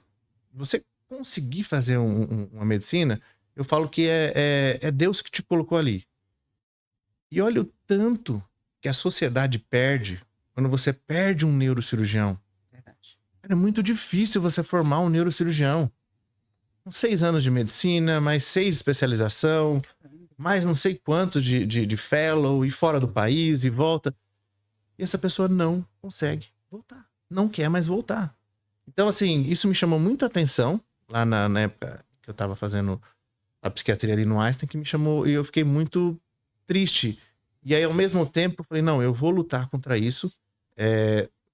você conseguir fazer uma medicina, eu falo que é Deus que te colocou ali. E olha o tanto que a sociedade perde quando você perde um neurocirurgião. É muito difícil você formar um neurocirurgião. Com 6 anos de medicina, mais 6 de especialização, mais não sei quanto de fellow, e fora do país, e volta. E essa pessoa não consegue voltar. Não quer mais voltar. Então, assim, isso me chamou muita atenção, lá na época que eu tava fazendo a psiquiatria ali no Einstein, que me chamou, e eu fiquei muito triste. E aí, ao mesmo tempo, eu falei, não, eu vou lutar contra isso.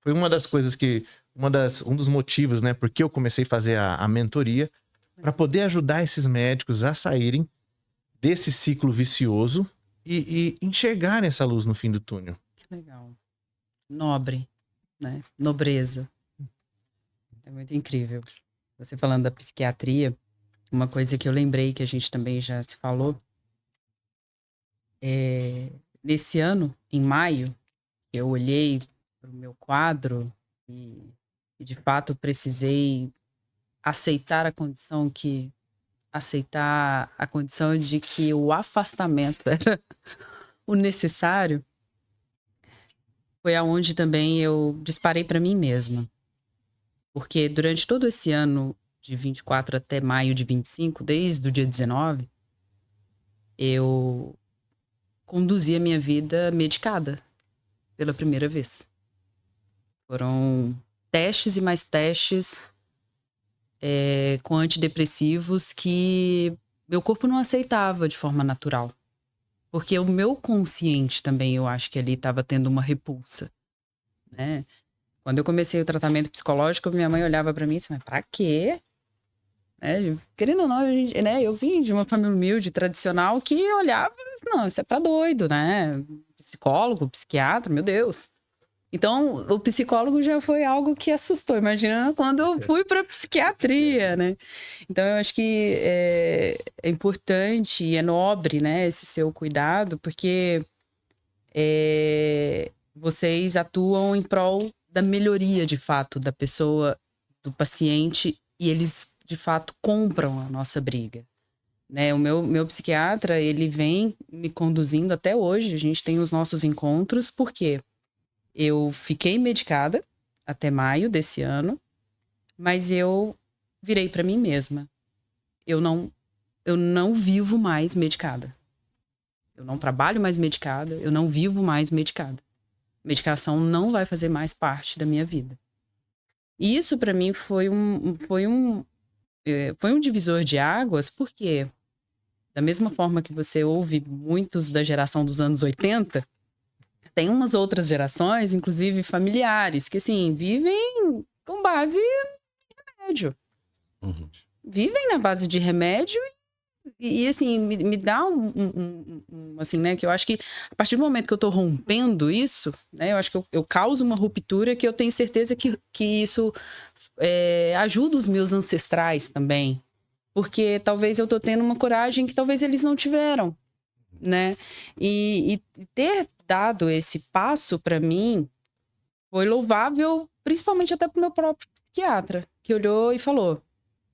Foi uma das coisas que... um dos motivos, né, porque eu comecei a fazer a mentoria, para poder ajudar esses médicos a saírem desse ciclo vicioso e enxergarem essa luz no fim do túnel. Que legal. Nobre, né? Nobreza. É muito incrível. Você falando da psiquiatria, uma coisa que eu lembrei que a gente também já se falou, nesse ano, em maio, eu olhei para o meu quadro e de fato precisei aceitar a condição de que o afastamento era o necessário. Foi aonde também eu disparei para mim mesma. Porque durante todo esse ano de 24 até maio de 25, desde o dia 19, eu conduzi a minha vida medicada pela primeira vez. Foram testes e mais testes com antidepressivos que meu corpo não aceitava de forma natural. Porque o meu consciente também, eu acho que ali estava tendo uma repulsa, né? Quando eu comecei o tratamento psicológico, minha mãe olhava para mim e disse, mas pra quê? Querendo ou não, eu vim de uma família humilde, tradicional, que olhava, não, isso é pra doido, né? Psicólogo, psiquiatra, meu Deus. Então, o psicólogo já foi algo que assustou. Imagina quando eu fui pra psiquiatria, né? Então, eu acho que é importante e é nobre, né, esse seu cuidado, porque vocês atuam em prol da melhoria, de fato, da pessoa, do paciente, e eles, de fato, compram a nossa briga. Né? O meu psiquiatra, ele vem me conduzindo até hoje. A gente tem os nossos encontros, porque eu fiquei medicada até maio desse ano, mas eu virei para mim mesma. Eu não vivo mais medicada. Eu não trabalho mais medicada, eu não vivo mais medicada. Medicação não vai fazer mais parte da minha vida. E isso, para mim, foi um divisor de águas, porque da mesma forma que você ouve muitos da geração dos anos 80, tem umas outras gerações, inclusive familiares, que assim, vivem com base em remédio. Uhum. Vivem na base de remédio e assim, me dá assim, né, que eu acho que a partir do momento que eu tô rompendo isso, né, eu acho que eu causo uma ruptura que eu tenho certeza que isso ajuda os meus ancestrais também. Porque talvez eu tô tendo uma coragem que talvez eles não tiveram, né? E ter dado esse passo para mim foi louvável, principalmente até pro meu próprio psiquiatra, que olhou e falou,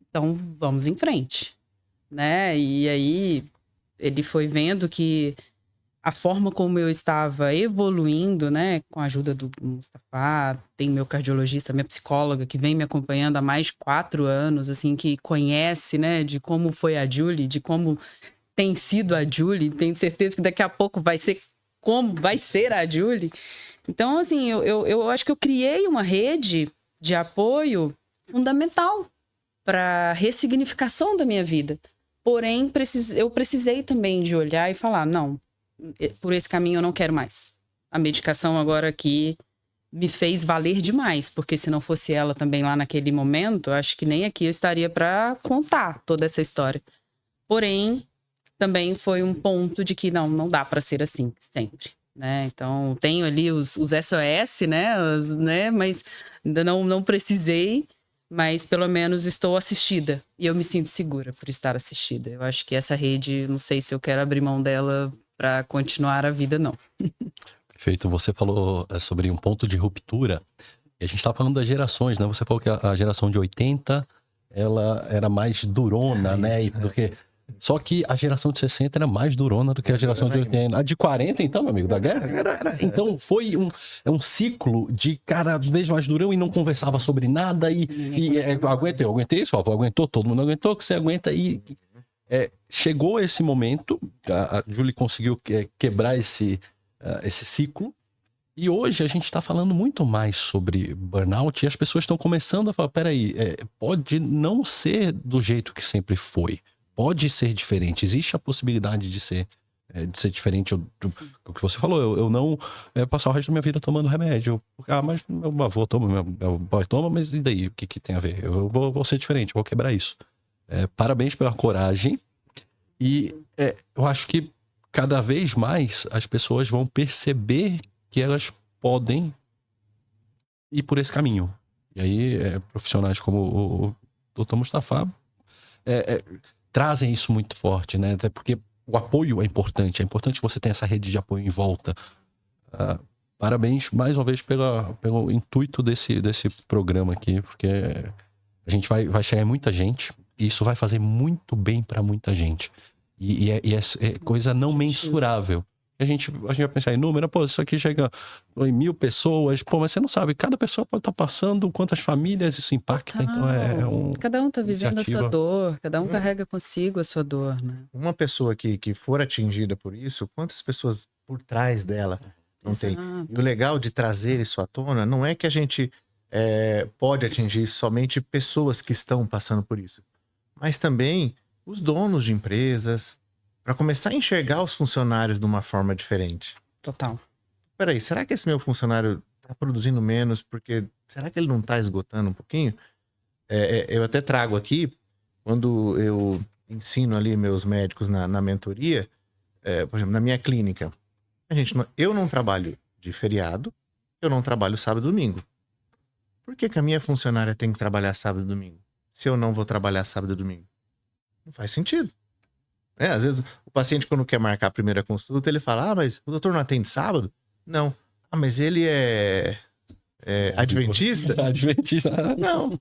então vamos em frente, né? E aí ele foi vendo que a forma como eu estava evoluindo, né, com a ajuda do Mustafa, tem meu cardiologista, minha psicóloga, que vem me acompanhando há mais de 4 anos, assim, que conhece, né, de como foi a Julie, de como tem sido a Julie, tenho certeza que daqui a pouco vai ser como vai ser a Julie. Então, assim, eu acho que eu criei uma rede de apoio fundamental para a ressignificação da minha vida. Porém, eu precisei também de olhar e falar, não, por esse caminho eu não quero mais. A medicação agora aqui me fez valer demais, porque se não fosse ela também lá naquele momento, acho que nem aqui eu estaria para contar toda essa história. Porém, também foi um ponto de que não dá para ser assim sempre, né? Então, tenho ali os SOS, né? Mas ainda não precisei, mas pelo menos estou assistida e eu me sinto segura por estar assistida. Eu acho que essa rede, não sei se eu quero abrir mão dela para continuar a vida, não. Perfeito. Você falou sobre um ponto de ruptura. E a gente estava falando das gerações, né? Você falou que a geração de 80, ela era mais durona, né? Só que a geração de 60 era mais durona do que a geração de 80. A de 40, então, meu amigo, da guerra, então foi um ciclo de cada vez mais durão e não conversava sobre nada eu aguentei isso, ó, aguentou, todo mundo aguentou, que você aguenta chegou esse momento, a Julie conseguiu quebrar esse ciclo, e hoje a gente está falando muito mais sobre burnout e as pessoas estão começando a falar, peraí, pode não ser do jeito que sempre foi, pode ser diferente, existe a possibilidade de ser diferente do que você falou, eu não passar o resto da minha vida tomando remédio, mas meu avô toma, meu pai toma, mas e daí, o que tem a ver? Eu vou ser diferente, vou quebrar isso. Parabéns pela coragem. E eu acho que cada vez mais as pessoas vão perceber que elas podem ir por esse caminho. E aí, profissionais como o Dr. Mustafa trazem isso muito forte, né? Até porque o apoio é importante você ter essa rede de apoio em volta. Parabéns mais uma vez pelo intuito desse programa aqui, porque a gente vai chegar em muita gente e isso vai fazer muito bem para muita gente. E é coisa não mensurável. A gente vai pensar em número, isso aqui chega em 1.000 pessoas, mas você não sabe, cada pessoa pode estar passando, quantas famílias isso impacta, então cada um está vivendo a sua dor, cada um carrega consigo a sua dor, né? Uma pessoa que for atingida por isso, quantas pessoas por trás dela não tem? E o legal de trazer isso à tona não é que a gente pode atingir somente pessoas que estão passando por isso, mas também os donos de empresas, para começar a enxergar os funcionários de uma forma diferente. Total. Peraí, será que esse meu funcionário está produzindo menos porque será que ele não está esgotando um pouquinho? Eu até trago aqui, quando eu ensino ali meus médicos na mentoria, por exemplo, na minha clínica, eu não trabalho de feriado, eu não trabalho sábado e domingo. Por que a minha funcionária tem que trabalhar sábado e domingo? Se eu não vou trabalhar sábado e domingo? Não faz sentido. Às vezes o paciente, quando quer marcar a primeira consulta, ele fala, mas o doutor não atende sábado? Não. Mas ele é adventista? Adventista. Não.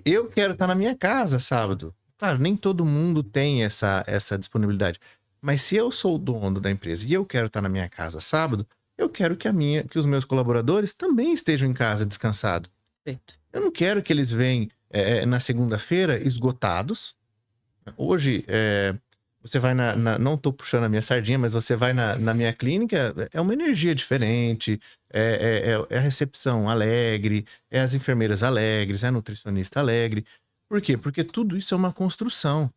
Eu quero estar na minha casa sábado. Claro, nem todo mundo tem essa disponibilidade. Mas se eu sou o dono da empresa e eu quero estar na minha casa sábado, eu quero que os meus colaboradores também estejam em casa descansados. Perfeito. Eu não quero que eles venham na segunda-feira esgotados. Hoje, você vai não estou puxando a minha sardinha, mas você vai na minha clínica, é uma energia diferente, é a recepção alegre, é as enfermeiras alegres, é a nutricionista alegre. Por quê? Porque tudo isso é uma construção.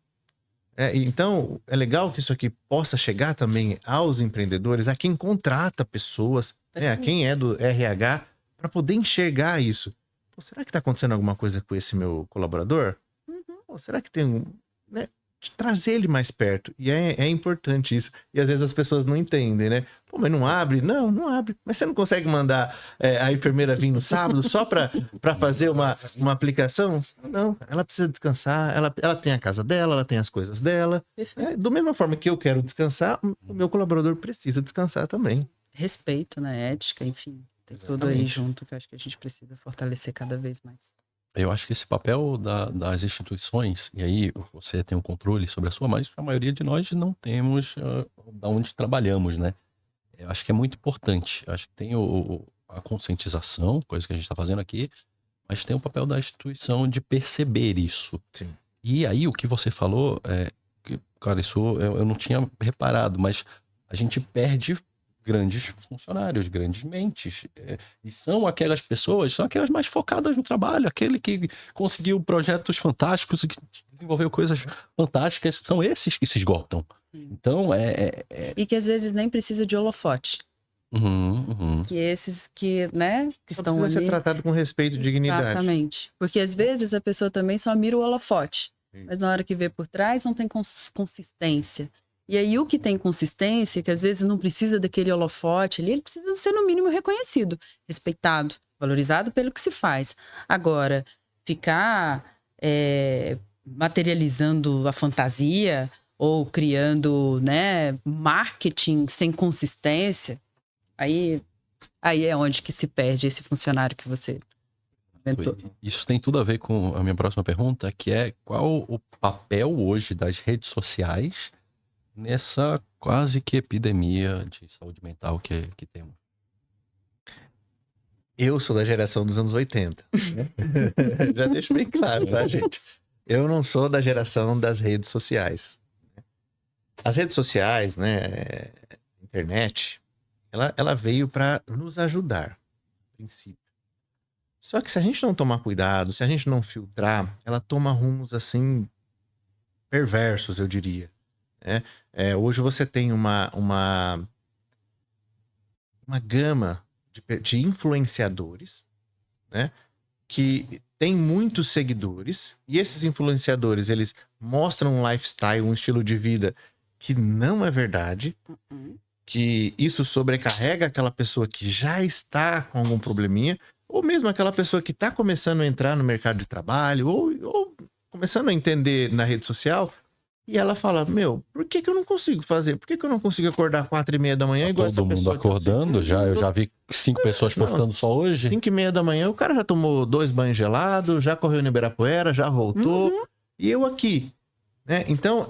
Então, é legal que isso aqui possa chegar também aos empreendedores, a quem contrata pessoas, a quem é do RH, para poder enxergar isso. Pô, será que está acontecendo alguma coisa com esse meu colaborador? Pô, será que tem de trazer ele mais perto. E é importante isso. E às vezes as pessoas não entendem, né? Pô, mas não abre? Não abre. Mas você não consegue mandar a enfermeira vir no sábado só para fazer uma aplicação? Não, cara, ela precisa descansar. Ela tem a casa dela, ela tem as coisas dela. Da mesma forma que eu quero descansar, o meu colaborador precisa descansar também. Respeito, né? Ética, enfim. Tem tudo aí junto que eu acho que a gente precisa fortalecer cada vez mais. Eu acho que esse papel das instituições, e aí você tem um controle sobre a sua, mas a maioria de nós não temos da onde trabalhamos, né? Eu acho que é muito importante. Eu acho que tem a conscientização, coisa que a gente está fazendo aqui, mas tem o papel da instituição de perceber isso. Sim. E aí o que você falou, cara, isso eu não tinha reparado, mas a gente perde grandes funcionários, grandes mentes. E são aquelas pessoas, são aquelas mais focadas no trabalho, aquele que conseguiu projetos fantásticos, que desenvolveu coisas fantásticas, são esses que se esgotam. Então, E que às vezes nem precisa de holofote. Que esses que, né, que Só estão precisa ali... ser tratado com respeito e dignidade. Exatamente. Porque às vezes a pessoa também só mira o holofote. Mas na hora que vê por trás não tem consistência. E aí o que tem consistência, que às vezes não precisa daquele holofote ali, ele precisa ser no mínimo reconhecido, respeitado, valorizado pelo que se faz. Agora, ficar materializando a fantasia ou criando, né, marketing sem consistência, aí é onde que se perde esse funcionário que você inventou. Isso tem tudo a ver com a minha próxima pergunta, que é qual o papel hoje das redes sociais nessa quase que epidemia de saúde mental que temos? Eu sou da geração dos anos 80. Né? Já deixo bem claro, tá, gente? Eu não sou da geração das redes sociais. As redes sociais, né, internet, ela veio para nos ajudar, a princípio. Só que se a gente não tomar cuidado, se a gente não filtrar, ela toma rumos assim perversos, eu diria. Né? Hoje você tem uma gama de influenciadores, né, que tem muitos seguidores, e esses influenciadores, eles mostram um lifestyle, um estilo de vida que não é verdade, que isso sobrecarrega aquela pessoa que já está com algum probleminha, ou mesmo aquela pessoa que está começando a entrar no mercado de trabalho, ou começando a entender na rede social. E ela fala, por que eu não consigo fazer? Por que eu não consigo acordar 4h30 da manhã igual essa pessoa? Todo mundo acordando, eu já vi 5 pessoas postando só hoje. 5h30 da manhã, o cara já tomou 2 banhos gelados, já correu no Ibirapuera, já voltou. E eu aqui. Né? Então,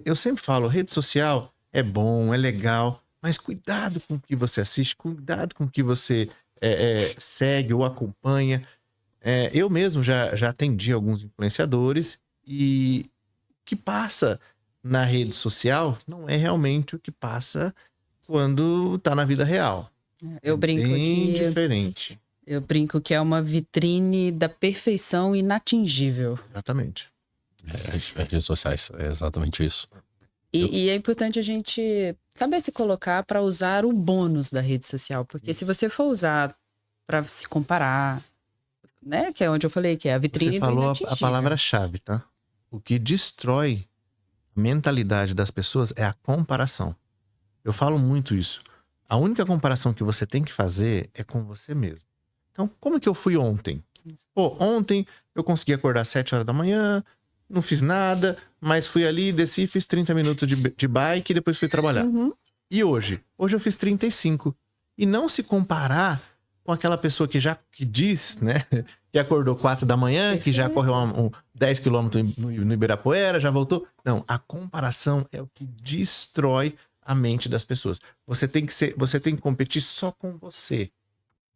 eu sempre falo, rede social é bom, é legal, mas cuidado com o que você assiste, cuidado com o que você segue ou acompanha. Eu mesmo já atendi alguns influenciadores e que passa na rede social não é realmente o que passa quando tá na vida real. Eu brinco bem aqui. diferente. Eu brinco que é uma vitrine da perfeição inatingível. Exatamente. As redes sociais, é exatamente isso. E é importante a gente saber se colocar para usar o bônus da rede social. Porque se você for usar para se comparar, né? Que é onde eu falei, que é a vitrine Você do falou a inatingível. palavra-chave, tá? O que destrói a mentalidade das pessoas é a comparação. Eu falo muito isso. A única comparação que você tem que fazer é com você mesmo. Então, como que eu fui ontem? Pô, ontem eu consegui acordar às 7 horas da manhã, não fiz nada, mas fui ali, desci, fiz 30 minutos de bike e depois fui trabalhar. Uhum. E hoje? Hoje eu fiz 35. E não se comparar com aquela pessoa que diz, né? Que acordou 4 da manhã, que já correu 10 quilômetros no Ibirapuera, já voltou. Não, a comparação é o que destrói a mente das pessoas. Você tem que competir só com você.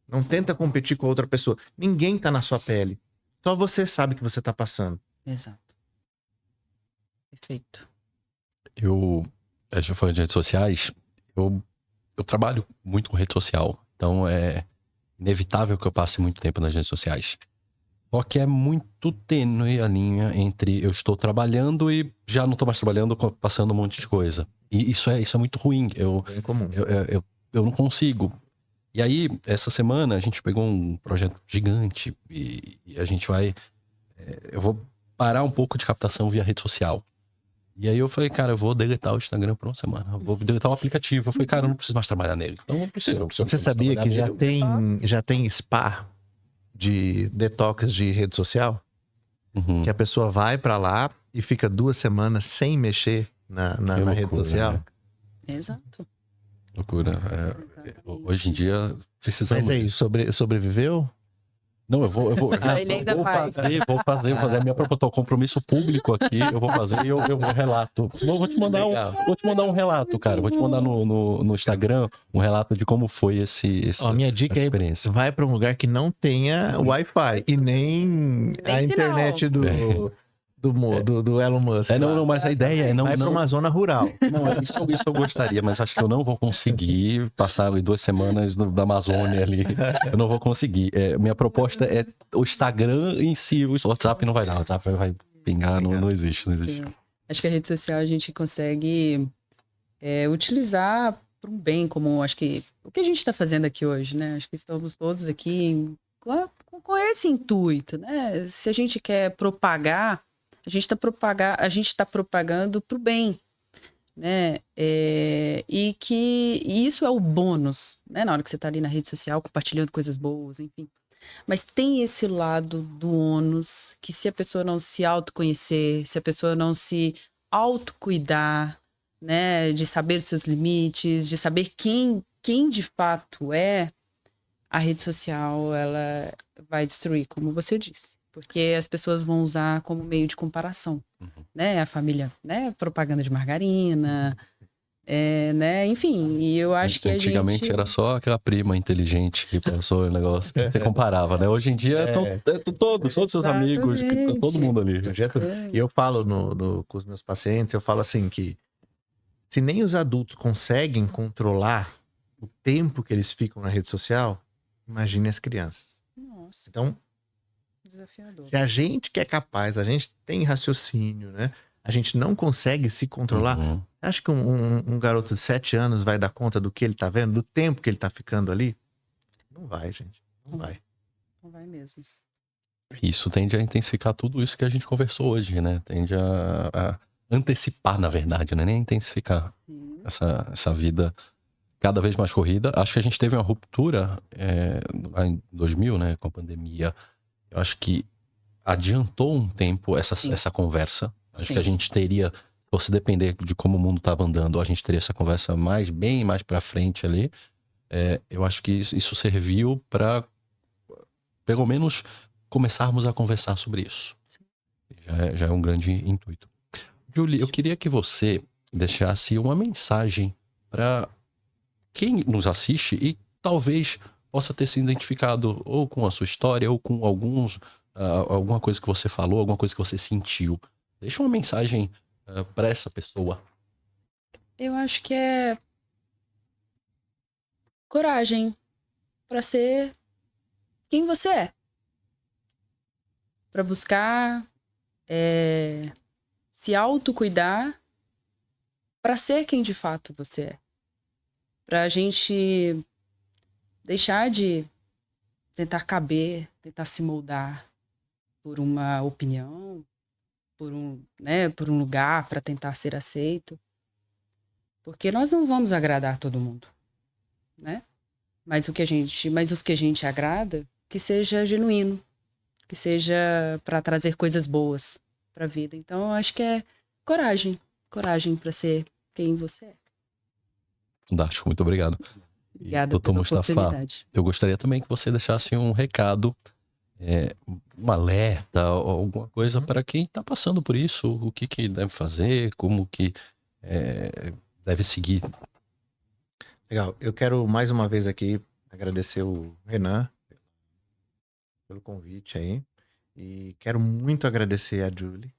Não tenta competir com outra pessoa. Ninguém tá na sua pele. Só você sabe o que você tá passando. Exato. Perfeito. A gente falando de redes sociais, eu trabalho muito com rede social. Então é inevitável que eu passe muito tempo nas redes sociais. Só que é muito tênue a linha entre eu estou trabalhando e já não estou mais trabalhando, passando um monte de coisa. E isso é muito ruim. É comum. Eu não consigo. E aí, essa semana, a gente pegou um projeto gigante e a gente vai... eu vou parar um pouco de captação via rede social. E aí eu falei, cara, eu vou deletar o Instagram por uma semana. Eu vou deletar o aplicativo. Eu falei, cara, eu não preciso mais trabalhar nele. Então não preciso. Você sabia que já tem spa de detox de rede social? Uhum. Que a pessoa vai pra lá e fica 2 semanas sem mexer na rede loucura, social. né? Exato. Loucura. Hoje em dia, precisamos. Mas aí, sobreviveu? Não, eu vou Ele ainda faz. vou fazer a minha proposta, compromisso público aqui, eu vou fazer e eu relato. Eu vou te mandar um relato, cara. Vou te mandar no Instagram um relato de como foi essa Minha dica é experiência. vai pra um lugar que não tenha Wi-Fi e nem a internet do Elon Musk. Não, mas a ideia é não... Vai pra uma zona rural. Não, isso eu gostaria, mas acho que eu não vou conseguir passar 2 semanas da Amazônia ali. Eu não vou conseguir. Minha proposta é o Instagram em si. O WhatsApp não vai dar. O WhatsApp vai pingar, não existe. Acho que a rede social a gente consegue utilizar para um bem comum. Acho que o que a gente está fazendo aqui hoje, né? Acho que estamos todos aqui com esse intuito, né? Se a gente quer propagar, a gente está propagando para o bem, né? E isso é o bônus, né? Na hora que você está ali na rede social, compartilhando coisas boas, enfim. Mas tem esse lado do ônus, que se a pessoa não se autoconhecer, se a pessoa não se autocuidar, né? De saber os seus limites, de saber quem de fato é, a rede social, ela vai destruir, como você disse. Porque as pessoas vão usar como meio de comparação, né? A família, né? Propaganda de margarina, né? Enfim, e eu acho que antigamente era só aquela prima inteligente que passou o negócio que você comparava, né? Hoje em dia todos seus amigos, todo mundo ali. E eu falo com os meus pacientes, eu falo assim que se nem os adultos conseguem controlar o tempo que eles ficam na rede social, imagine as crianças. Nossa. Então, desafiador. Se a gente que é capaz, a gente tem raciocínio, né? A gente não consegue se controlar. Acho que um garoto de 7 anos vai dar conta do que ele tá vendo, do tempo que ele tá ficando ali? Não vai, gente. Não vai. Não vai mesmo. Isso tende a intensificar tudo isso que a gente conversou hoje, né? Tende a antecipar, na verdade, né? Nem intensificar essa vida cada vez mais corrida. Acho que a gente teve uma ruptura em 2000, né? Com a pandemia. Eu acho que adiantou um tempo essa conversa. Acho que a gente teria, se depender de como o mundo estava andando, a gente teria essa conversa bem mais para frente ali. Eu acho que isso serviu para, pelo menos, começarmos a conversar sobre isso. Já é um grande intuito. Julie, eu queria que você deixasse uma mensagem para quem nos assiste e talvez possa ter se identificado ou com a sua história ou com alguma coisa que você falou, alguma coisa que você sentiu. Deixa uma mensagem para essa pessoa. Eu acho que é coragem para ser quem você é. Para buscar se autocuidar para ser quem de fato você é. Pra gente deixar de tentar caber, tentar se moldar por uma opinião, por um lugar para tentar ser aceito. Porque nós não vamos agradar todo mundo, né? Mas os que a gente agrada, que seja genuíno, que seja para trazer coisas boas para a vida. Então, eu acho que é coragem para ser quem você é. Fantástico, muito obrigado. Obrigada pela oportunidade. Eu gostaria também que você deixasse um recado, um alerta, alguma coisa para quem está passando por isso, o que deve fazer, como que deve seguir. Legal. Eu quero mais uma vez aqui agradecer o Renan pelo convite aí. E quero muito agradecer a Julie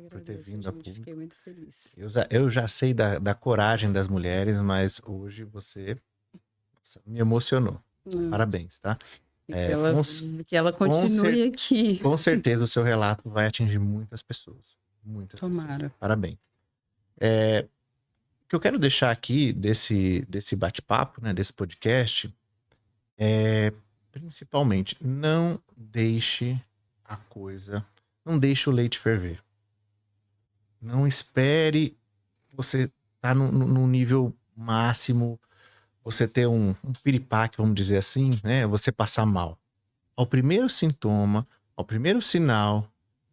por ter vindo a público. Fiquei muito feliz. Eu já sei da coragem das mulheres, mas hoje você me emocionou. Parabéns, tá? Que ela continue aqui. Com certeza o seu relato vai atingir muitas pessoas. Tomara. Pessoas. Parabéns. O que eu quero deixar aqui desse bate-papo, né, desse podcast, principalmente, não deixe o leite ferver. Não espere você estar no nível máximo, você ter um piripaque, vamos dizer assim, né? Você passar mal. Ao primeiro sintoma, ao primeiro sinal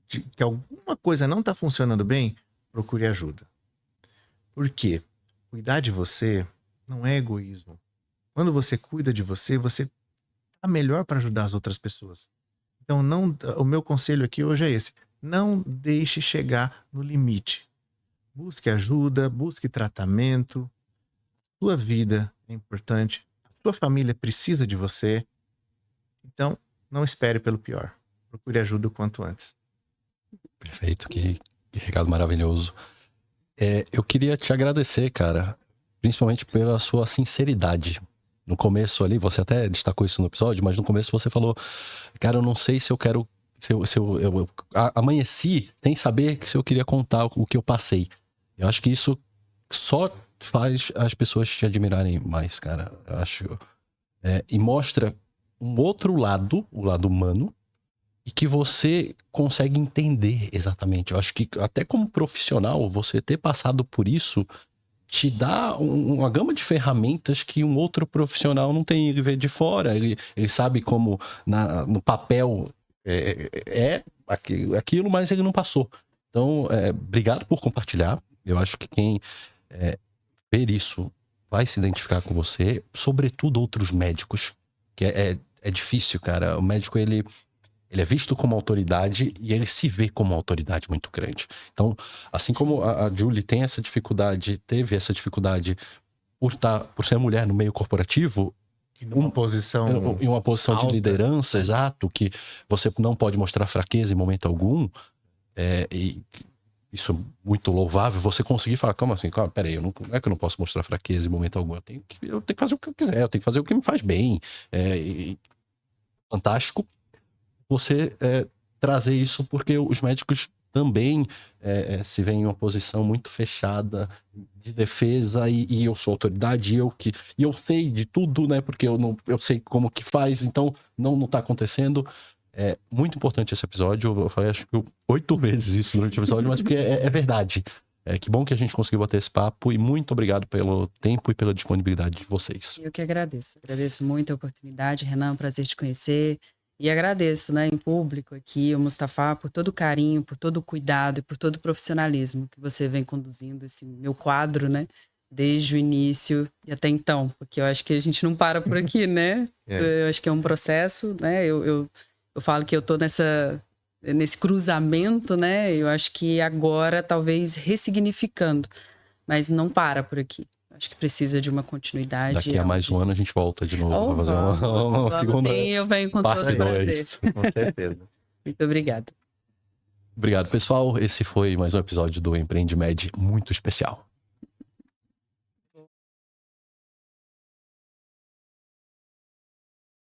de que alguma coisa não está funcionando bem, procure ajuda. Por quê? Cuidar de você não é egoísmo. Quando você cuida de você, você está melhor para ajudar as outras pessoas. Então, o meu conselho aqui hoje é esse. Não deixe chegar no limite. Busque ajuda, busque tratamento. Sua vida é importante. A sua família precisa de você. Então, não espere pelo pior. Procure ajuda o quanto antes. Perfeito, que recado maravilhoso. Eu queria te agradecer, cara, principalmente pela sua sinceridade. No começo ali, você até destacou isso no episódio, mas no começo você falou, cara, eu não sei se eu quero... eu amanheci sem saber se eu queria contar o que eu passei. Eu acho que isso só faz as pessoas te admirarem mais, cara. Eu acho... e mostra um outro lado, o lado humano, e que você consegue entender exatamente. Eu acho que até como profissional, você ter passado por isso te dá uma gama de ferramentas que um outro profissional não tem. Ele vê de fora, ele sabe como no papel é aquilo, mas ele não passou. Então, obrigado por compartilhar. Eu acho que quem ver isso vai se identificar com você, sobretudo outros médicos, que é difícil, cara. O médico, ele é visto como autoridade e ele se vê como uma autoridade muito grande. Então, assim como a Julie teve essa dificuldade por ser mulher no meio corporativo, em uma posição de liderança, exato, que você não pode mostrar fraqueza em momento algum, e isso é muito louvável, você conseguir falar, como assim? Peraí, não é que eu não posso mostrar fraqueza em momento algum, eu tenho que fazer o que eu quiser, eu tenho que fazer o que me faz bem. Fantástico você trazer isso, porque os médicos também se veem em uma posição muito fechada de defesa, e eu sou autoridade, e eu sei de tudo, né? Porque eu sei como que faz, então não tá acontecendo. É muito importante esse episódio. Eu falei, acho que 8 vezes isso durante o episódio, mas porque é verdade. Que bom que a gente conseguiu bater esse papo, e muito obrigado pelo tempo e pela disponibilidade de vocês. Eu que agradeço. Agradeço muito a oportunidade, Renan, prazer te conhecer. E agradeço, né, em público aqui, o Mustafa, por todo o carinho, por todo o cuidado e por todo o profissionalismo que você vem conduzindo esse meu quadro, né, desde o início e até então, porque eu acho que a gente não para por aqui, né? Eu acho que é um processo, né? Eu falo que eu tô nesse cruzamento, né? Eu acho que agora talvez ressignificando, mas não para por aqui. Acho que precisa de uma continuidade. Daqui a mais um ano a gente volta de novo para fazer uma segunda sim, eu venho com todo prazer. Com certeza. Muito obrigada. Obrigado, pessoal. Esse foi mais um episódio do Empreende Med muito especial.